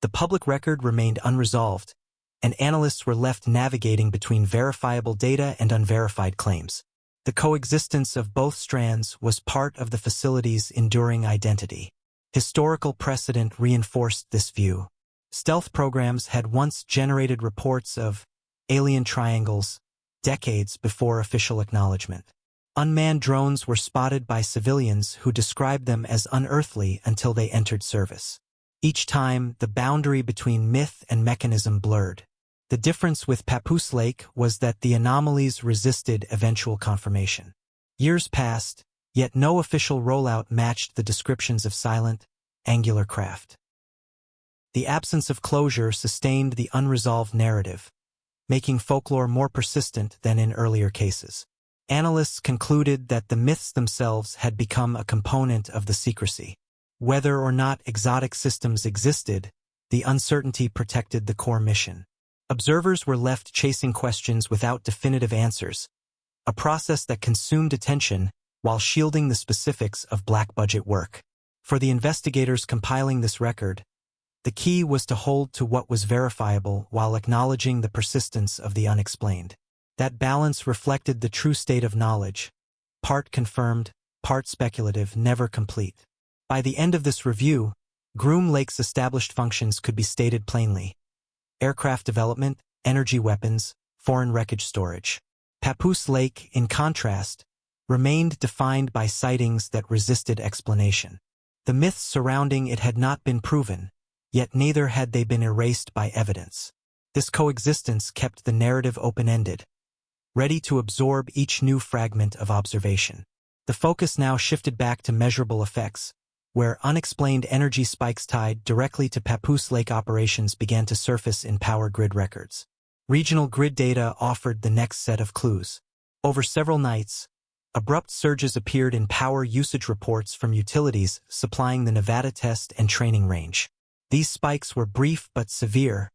The public record remained unresolved, and analysts were left navigating between verifiable data and unverified claims. The coexistence of both strands was part of the facility's enduring identity. Historical precedent reinforced this view. Stealth programs had once generated reports of alien triangles decades before official acknowledgement. Unmanned drones were spotted by civilians who described them as unearthly until they entered service. Each time, the boundary between myth and mechanism blurred. The difference with Papoose Lake was that the anomalies resisted eventual confirmation. Years passed, yet no official rollout matched the descriptions of silent, angular craft. The absence of closure sustained the unresolved narrative, making folklore more persistent than in earlier cases. Analysts concluded that the myths themselves had become a component of the secrecy. Whether or not exotic systems existed, the uncertainty protected the core mission. Observers were left chasing questions without definitive answers, a process that consumed attention while shielding the specifics of black-budget work. For the investigators compiling this record, the key was to hold to what was verifiable while acknowledging the persistence of the unexplained. That balance reflected the true state of knowledge, part confirmed, part speculative, never complete. By the end of this review, Groom Lake's established functions could be stated plainly: aircraft development, energy weapons, foreign wreckage storage. Papoose Lake, in contrast, remained defined by sightings that resisted explanation. The myths surrounding it had not been proven, yet neither had they been erased by evidence. This coexistence kept the narrative open-ended, ready to absorb each new fragment of observation. The focus now shifted back to measurable effects, where unexplained energy spikes tied directly to Papoose Lake operations began to surface in power grid records. Regional grid data offered the next set of clues. Over several nights, abrupt surges appeared in power usage reports from utilities supplying the Nevada test and training range. These spikes were brief but severe,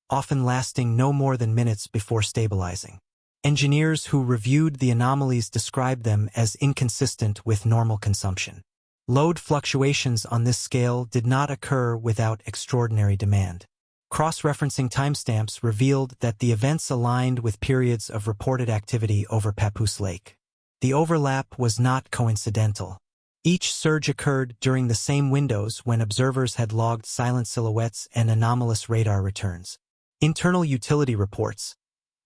often lasting no more than minutes before stabilizing. Engineers who reviewed the anomalies described them as inconsistent with normal consumption. Load fluctuations on this scale did not occur without extraordinary demand. Cross-referencing timestamps revealed that the events aligned with periods of reported activity over Papoose Lake. The overlap was not coincidental. Each surge occurred during the same windows when observers had logged silent silhouettes and anomalous radar returns. Internal utility reports,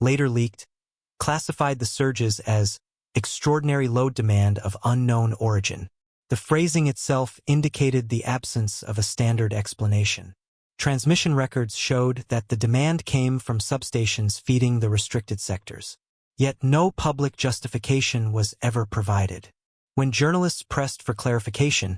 later leaked, classified the surges as extraordinary load demand of unknown origin. The phrasing itself indicated the absence of a standard explanation. Transmission records showed that the demand came from substations feeding the restricted sectors. Yet no public justification was ever provided. When journalists pressed for clarification,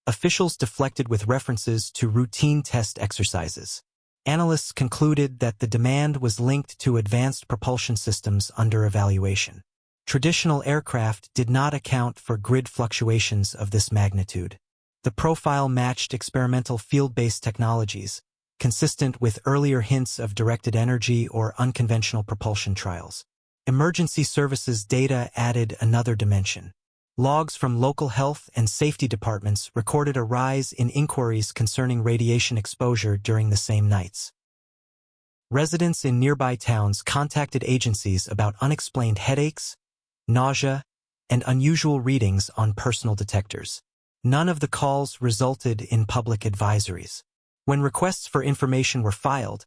officials deflected with references to routine test exercises. Analysts concluded that the demand was linked to advanced propulsion systems under evaluation. Traditional aircraft did not account for grid fluctuations of this magnitude. The profile matched experimental field-based technologies, consistent with earlier hints of directed energy or unconventional propulsion trials. Emergency services data added another dimension. Logs from local health and safety departments recorded a rise in inquiries concerning radiation exposure during the same nights. Residents in nearby towns contacted agencies about unexplained headaches, nausea, and unusual readings on personal detectors. None of the calls resulted in public advisories. When requests for information were filed,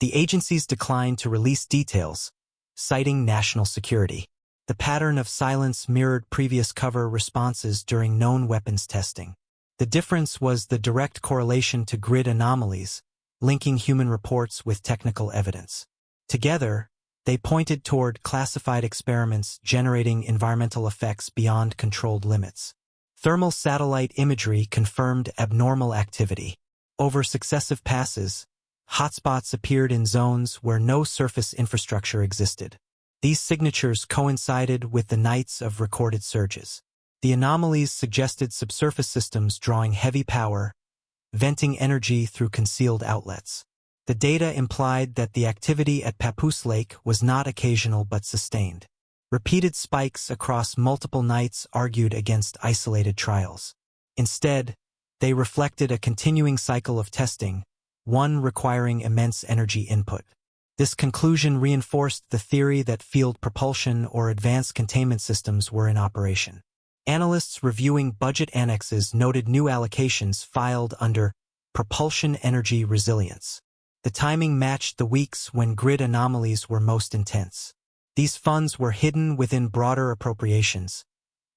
the agencies declined to release details, citing national security. The pattern of silence mirrored previous cover responses during known weapons testing. The difference was the direct correlation to grid anomalies, linking human reports with technical evidence. Together, they pointed toward classified experiments generating environmental effects beyond controlled limits. Thermal satellite imagery confirmed abnormal activity. Over successive passes, hotspots appeared in zones where no surface infrastructure existed. These signatures coincided with the nights of recorded surges. The anomalies suggested subsurface systems drawing heavy power, venting energy through concealed outlets. The data implied that the activity at Papoose Lake was not occasional but sustained. Repeated spikes across multiple nights argued against isolated trials. Instead, they reflected a continuing cycle of testing, one requiring immense energy input. This conclusion reinforced the theory that field propulsion or advanced containment systems were in operation. Analysts reviewing budget annexes noted new allocations filed under propulsion energy resilience. The timing matched the weeks when grid anomalies were most intense. These funds were hidden within broader appropriations,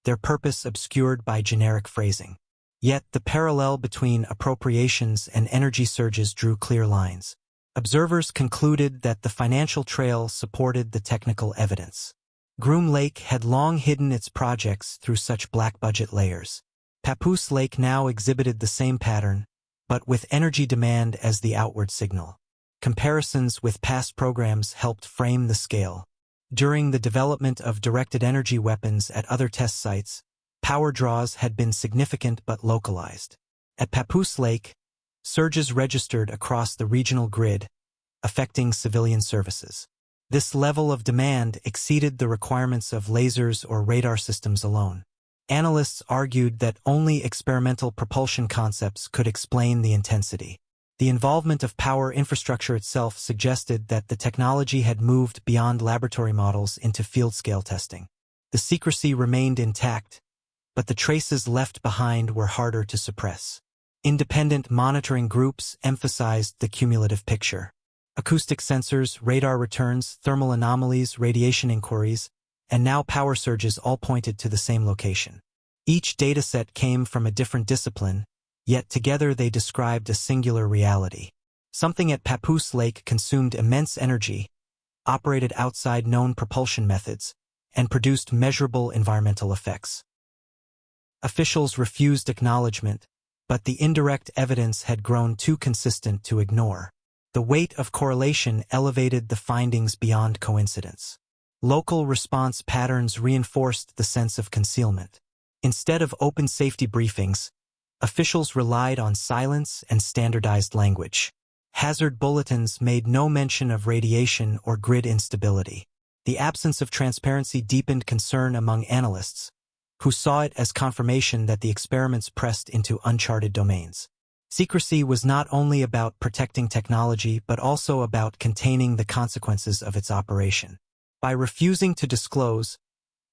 their purpose obscured by generic phrasing. Yet the parallel between appropriations and energy surges drew clear lines. Observers concluded that the financial trail supported the technical evidence. Groom Lake had long hidden its projects through such black budget layers. Papoose Lake now exhibited the same pattern, but with energy demand as the outward signal. Comparisons with past programs helped frame the scale. During the development of directed energy weapons at other test sites, power draws had been significant but localized. At Papoose Lake, surges registered across the regional grid, affecting civilian services. This level of demand exceeded the requirements of lasers or radar systems alone. Analysts argued that only experimental propulsion concepts could explain the intensity. The involvement of power infrastructure itself suggested that the technology had moved beyond laboratory models into field-scale testing. The secrecy remained intact, but the traces left behind were harder to suppress. Independent monitoring groups emphasized the cumulative picture. Acoustic sensors, radar returns, thermal anomalies, radiation inquiries, and now power surges all pointed to the same location. Each dataset came from a different discipline, yet together they described a singular reality. Something at Papoose Lake consumed immense energy, operated outside known propulsion methods, and produced measurable environmental effects. Officials refused acknowledgement, but the indirect evidence had grown too consistent to ignore. The weight of correlation elevated the findings beyond coincidence. Local response patterns reinforced the sense of concealment. Instead of open safety briefings, officials relied on silence and standardized language. Hazard bulletins made no mention of radiation or grid instability. The absence of transparency deepened concern among analysts, who saw it as confirmation that the experiments pressed into uncharted domains. Secrecy was not only about protecting technology but also about containing the consequences of its operation. By refusing to disclose,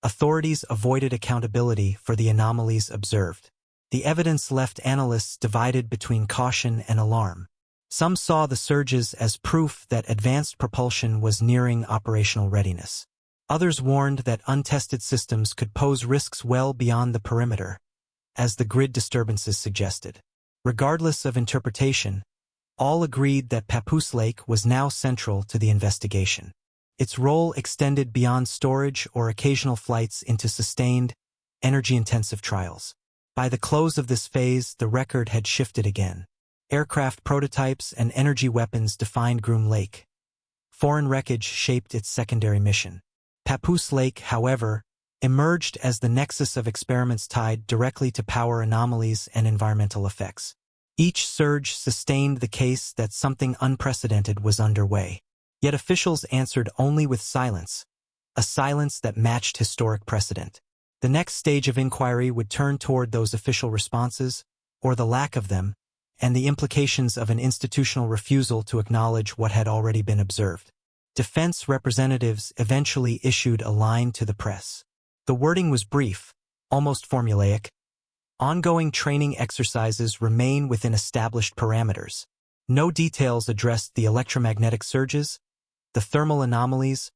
authorities avoided accountability for the anomalies observed. The evidence left analysts divided between caution and alarm. Some saw the surges as proof that advanced propulsion was nearing operational readiness. Others warned that untested systems could pose risks well beyond the perimeter, as the grid disturbances suggested. Regardless of interpretation, all agreed that Papoose Lake was now central to the investigation. Its role extended beyond storage or occasional flights into sustained, energy-intensive trials. By the close of this phase, the record had shifted again. Aircraft prototypes and energy weapons defined Groom Lake. Foreign wreckage shaped its secondary mission. Papoose Lake, however, emerged as the nexus of experiments tied directly to power anomalies and environmental effects. Each surge sustained the case that something unprecedented was underway. Yet officials answered only with silence, a silence that matched historic precedent. The next stage of inquiry would turn toward those official responses, or the lack of them, and the implications of an institutional refusal to acknowledge what had already been observed. Defense representatives eventually issued a line to the press. The wording was brief, almost formulaic. Ongoing training exercises remain within established parameters. No details addressed the electromagnetic surges, the thermal anomalies,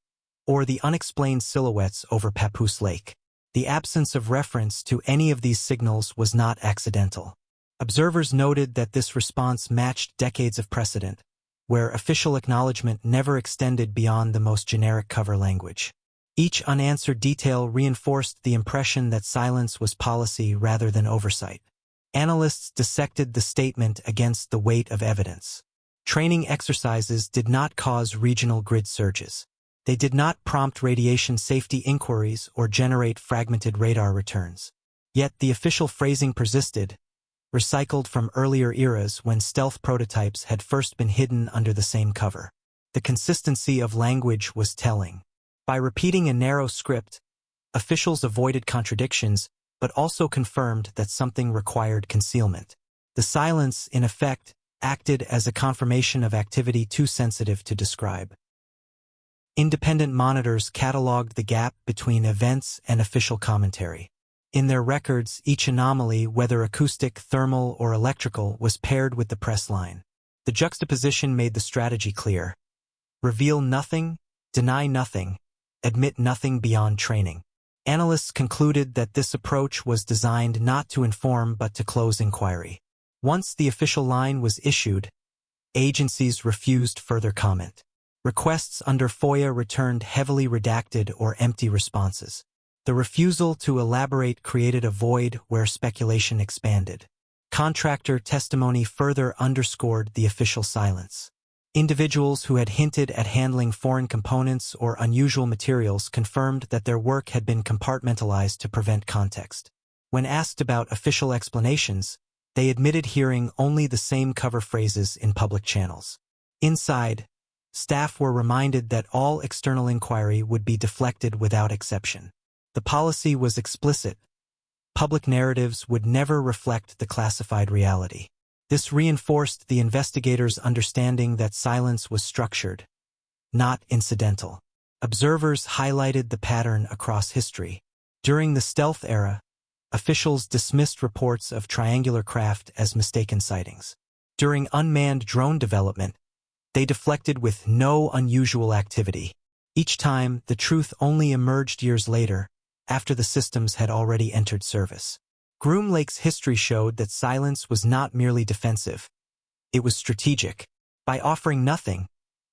or the unexplained silhouettes over Papoose Lake. The absence of reference to any of these signals was not accidental. Observers noted that this response matched decades of precedent, where official acknowledgement never extended beyond the most generic cover language. Each unanswered detail reinforced the impression that silence was policy rather than oversight. Analysts dissected the statement against the weight of evidence. Training exercises did not cause regional grid surges. They did not prompt radiation safety inquiries or generate fragmented radar returns. Yet the official phrasing persisted, recycled from earlier eras when stealth prototypes had first been hidden under the same cover. The consistency of language was telling. By repeating a narrow script, officials avoided contradictions but also confirmed that something required concealment. The silence, in effect, acted as a confirmation of activity too sensitive to describe. Independent monitors cataloged the gap between events and official commentary. In their records, each anomaly, whether acoustic, thermal, or electrical, was paired with the press line. The juxtaposition made the strategy clear. Reveal nothing, deny nothing, admit nothing beyond training. Analysts concluded that this approach was designed not to inform but to close inquiry. Once the official line was issued, agencies refused further comment. Requests under FOIA returned heavily redacted or empty responses. The refusal to elaborate created a void where speculation expanded. Contractor testimony further underscored the official silence. Individuals who had hinted at handling foreign components or unusual materials confirmed that their work had been compartmentalized to prevent context. When asked about official explanations, they admitted hearing only the same cover phrases in public channels. Inside, staff were reminded that all external inquiry would be deflected without exception. The policy was explicit. Public narratives would never reflect the classified reality. This reinforced the investigators' understanding that silence was structured, not incidental. Observers highlighted the pattern across history. During the stealth era, officials dismissed reports of triangular craft as mistaken sightings. During unmanned drone development, they deflected with no unusual activity. Each time, the truth only emerged years later, after the systems had already entered service. Groom Lake's history showed that silence was not merely defensive. It was strategic. By offering nothing,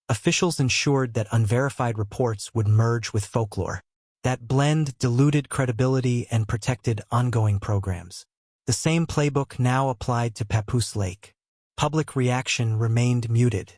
officials ensured that unverified reports would merge with folklore. That blend diluted credibility and protected ongoing programs. The same playbook now applied to Papoose Lake. Public reaction remained muted.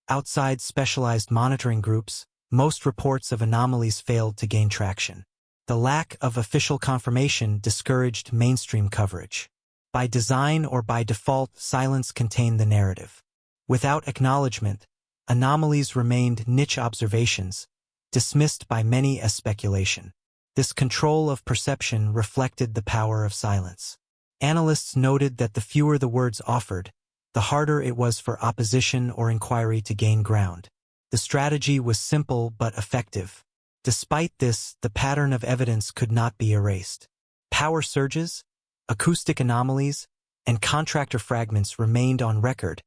Outside specialized monitoring groups, most reports of anomalies failed to gain traction. The lack of official confirmation discouraged mainstream coverage. By design or by default, silence contained the narrative. Without acknowledgement, anomalies remained niche observations, dismissed by many as speculation. This control of perception reflected the power of silence. Analysts noted that the fewer the words offered, the harder it was for opposition or inquiry to gain ground. The strategy was simple but effective. Despite this, the pattern of evidence could not be erased. Power surges, acoustic anomalies, and contractor fragments remained on record,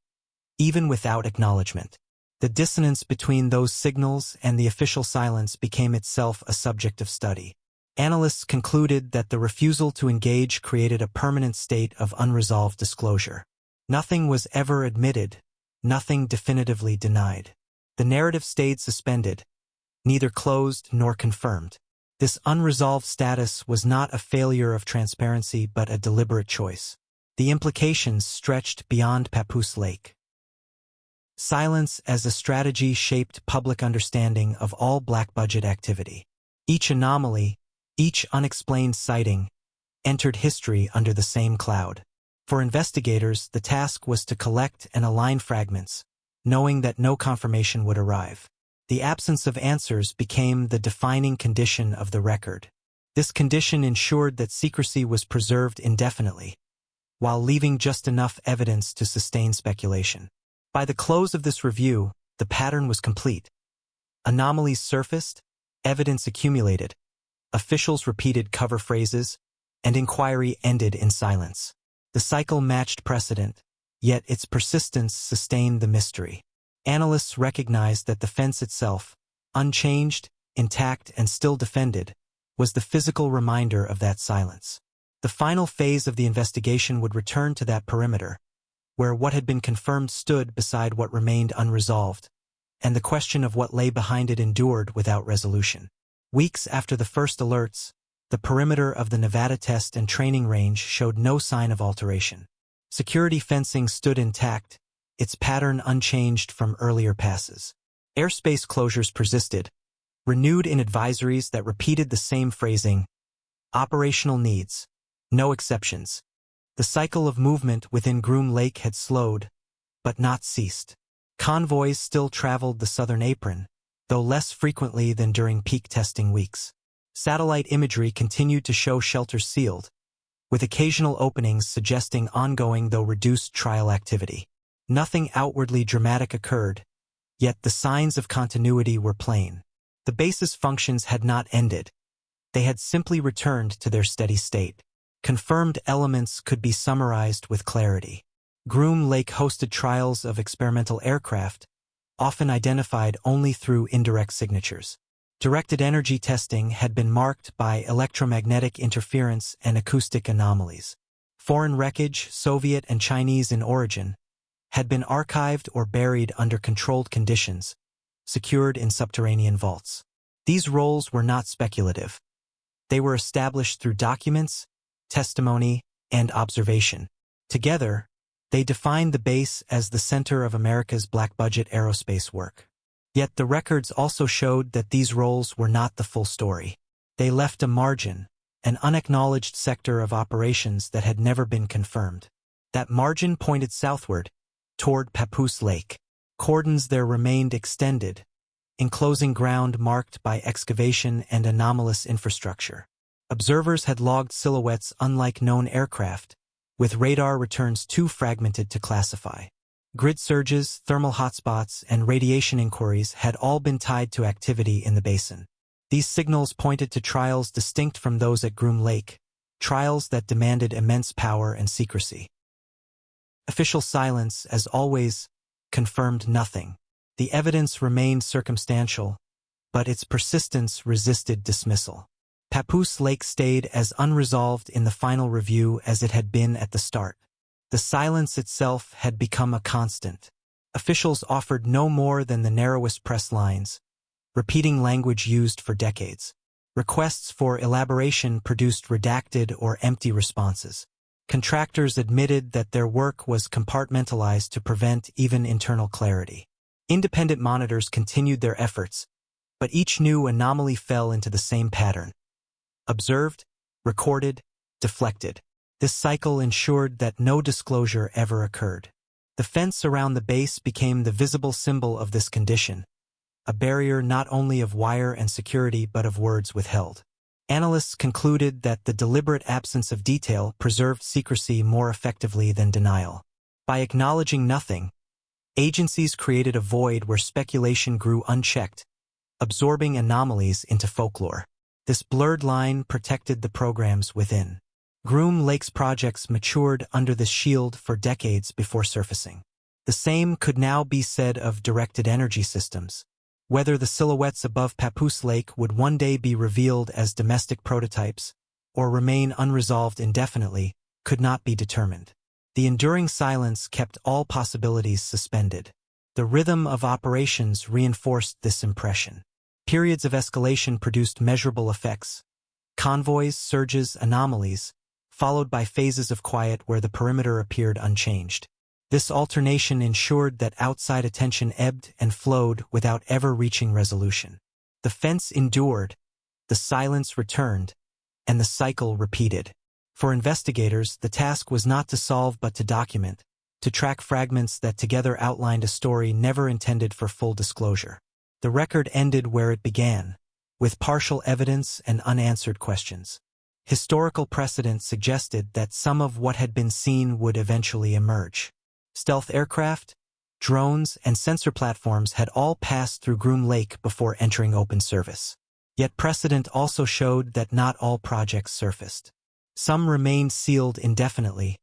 even without acknowledgement. The dissonance between those signals and the official silence became itself a subject of study. Analysts concluded that the refusal to engage created a permanent state of unresolved disclosure. Nothing was ever admitted, nothing definitively denied. The narrative stayed suspended, neither closed nor confirmed. This unresolved status was not a failure of transparency but a deliberate choice. The implications stretched beyond Papoose Lake. Silence as a strategy shaped public understanding of all black-budget activity. Each anomaly, each unexplained sighting, entered history under the same cloud. For investigators, the task was to collect and align fragments, knowing that no confirmation would arrive. The absence of answers became the defining condition of the record. This condition ensured that secrecy was preserved indefinitely, while leaving just enough evidence to sustain speculation. By the close of this review, the pattern was complete. Anomalies surfaced, evidence accumulated, officials repeated cover phrases, and inquiry ended in silence. The cycle matched precedent, yet its persistence sustained the mystery. Analysts recognized that the fence itself, unchanged, intact, and still defended, was the physical reminder of that silence. The final phase of the investigation would return to that perimeter, where what had been confirmed stood beside what remained unresolved, and the question of what lay behind it endured without resolution. Weeks after the first alerts, the perimeter of the Nevada test and training range showed no sign of alteration. Security fencing stood intact, its pattern unchanged from earlier passes. Airspace closures persisted, renewed in advisories that repeated the same phrasing: operational needs, no exceptions. The cycle of movement within Groom Lake had slowed, but not ceased. Convoys still traveled the southern apron, though less frequently than during peak testing weeks. Satellite imagery continued to show shelters sealed, with occasional openings suggesting ongoing though reduced trial activity. Nothing outwardly dramatic occurred, yet the signs of continuity were plain. The base's functions had not ended. They had simply returned to their steady state. Confirmed elements could be summarized with clarity. Groom Lake hosted trials of experimental aircraft, often identified only through indirect signatures. Directed energy testing had been marked by electromagnetic interference and acoustic anomalies. Foreign wreckage, Soviet and Chinese in origin, had been archived or buried under controlled conditions, secured in subterranean vaults. These roles were not speculative. They were established through documents, testimony, and observation. Together, they defined the base as the center of America's black-budget aerospace work. Yet the records also showed that these roles were not the full story. They left a margin, an unacknowledged sector of operations that had never been confirmed. That margin pointed southward, toward Papoose Lake. Cordons there remained extended, enclosing ground marked by excavation and anomalous infrastructure. Observers had logged silhouettes unlike known aircraft, with radar returns too fragmented to classify. Grid surges, thermal hotspots, and radiation inquiries had all been tied to activity in the basin. These signals pointed to trials distinct from those at Groom Lake, trials that demanded immense power and secrecy. Official silence, as always, confirmed nothing. The evidence remained circumstantial, but its persistence resisted dismissal. Papoose Lake stayed as unresolved in the final review as it had been at the start. The silence itself had become a constant. Officials offered no more than the narrowest press lines, repeating language used for decades. Requests for elaboration produced redacted or empty responses. Contractors admitted that their work was compartmentalized to prevent even internal clarity. Independent monitors continued their efforts, but each new anomaly fell into the same pattern. Observed, recorded, deflected. This cycle ensured that no disclosure ever occurred. The fence around the base became the visible symbol of this condition, a barrier not only of wire and security but of words withheld. Analysts concluded that the deliberate absence of detail preserved secrecy more effectively than denial. By acknowledging nothing, agencies created a void where speculation grew unchecked, absorbing anomalies into folklore. This blurred line protected the programs within. Groom Lake's projects matured under this shield for decades before surfacing. The same could now be said of directed energy systems. Whether the silhouettes above Papoose Lake would one day be revealed as domestic prototypes or remain unresolved indefinitely could not be determined. The enduring silence kept all possibilities suspended. The rhythm of operations reinforced this impression. Periods of escalation produced measurable effects. Convoys, surges, anomalies, followed by phases of quiet where the perimeter appeared unchanged. This alternation ensured that outside attention ebbed and flowed without ever reaching resolution. The fence endured, the silence returned, and the cycle repeated. For investigators, the task was not to solve but to document, to track fragments that together outlined a story never intended for full disclosure. The record ended where it began, with partial evidence and unanswered questions. Historical precedent suggested that some of what had been seen would eventually emerge. Stealth aircraft, drones, and sensor platforms had all passed through Groom Lake before entering open service. Yet precedent also showed that not all projects surfaced. Some remained sealed indefinitely,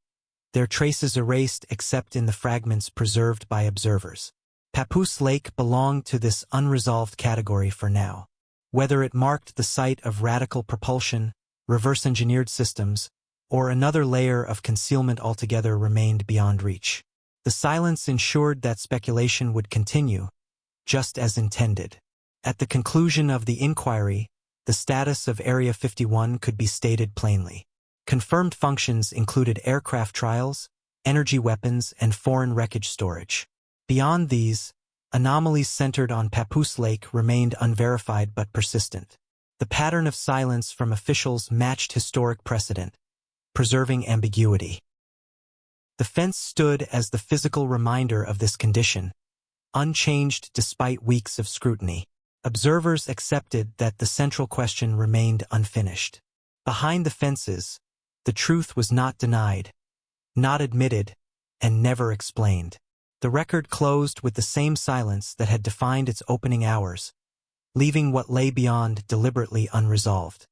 their traces erased except in the fragments preserved by observers. Papoose Lake belonged to this unresolved category for now. Whether it marked the site of radical propulsion, reverse-engineered systems, or another layer of concealment altogether remained beyond reach. The silence ensured that speculation would continue, just as intended. At the conclusion of the inquiry, the status of Area 51 could be stated plainly. Confirmed functions included aircraft trials, energy weapons, and foreign wreckage storage. Beyond these, anomalies centered on Papoose Lake remained unverified but persistent. The pattern of silence from officials matched historic precedent, preserving ambiguity. The fence stood as the physical reminder of this condition, unchanged despite weeks of scrutiny. Observers accepted that the central question remained unfinished. Behind the fences, the truth was not denied, not admitted, and never explained. The record closed with the same silence that had defined its opening hours, leaving what lay beyond deliberately unresolved.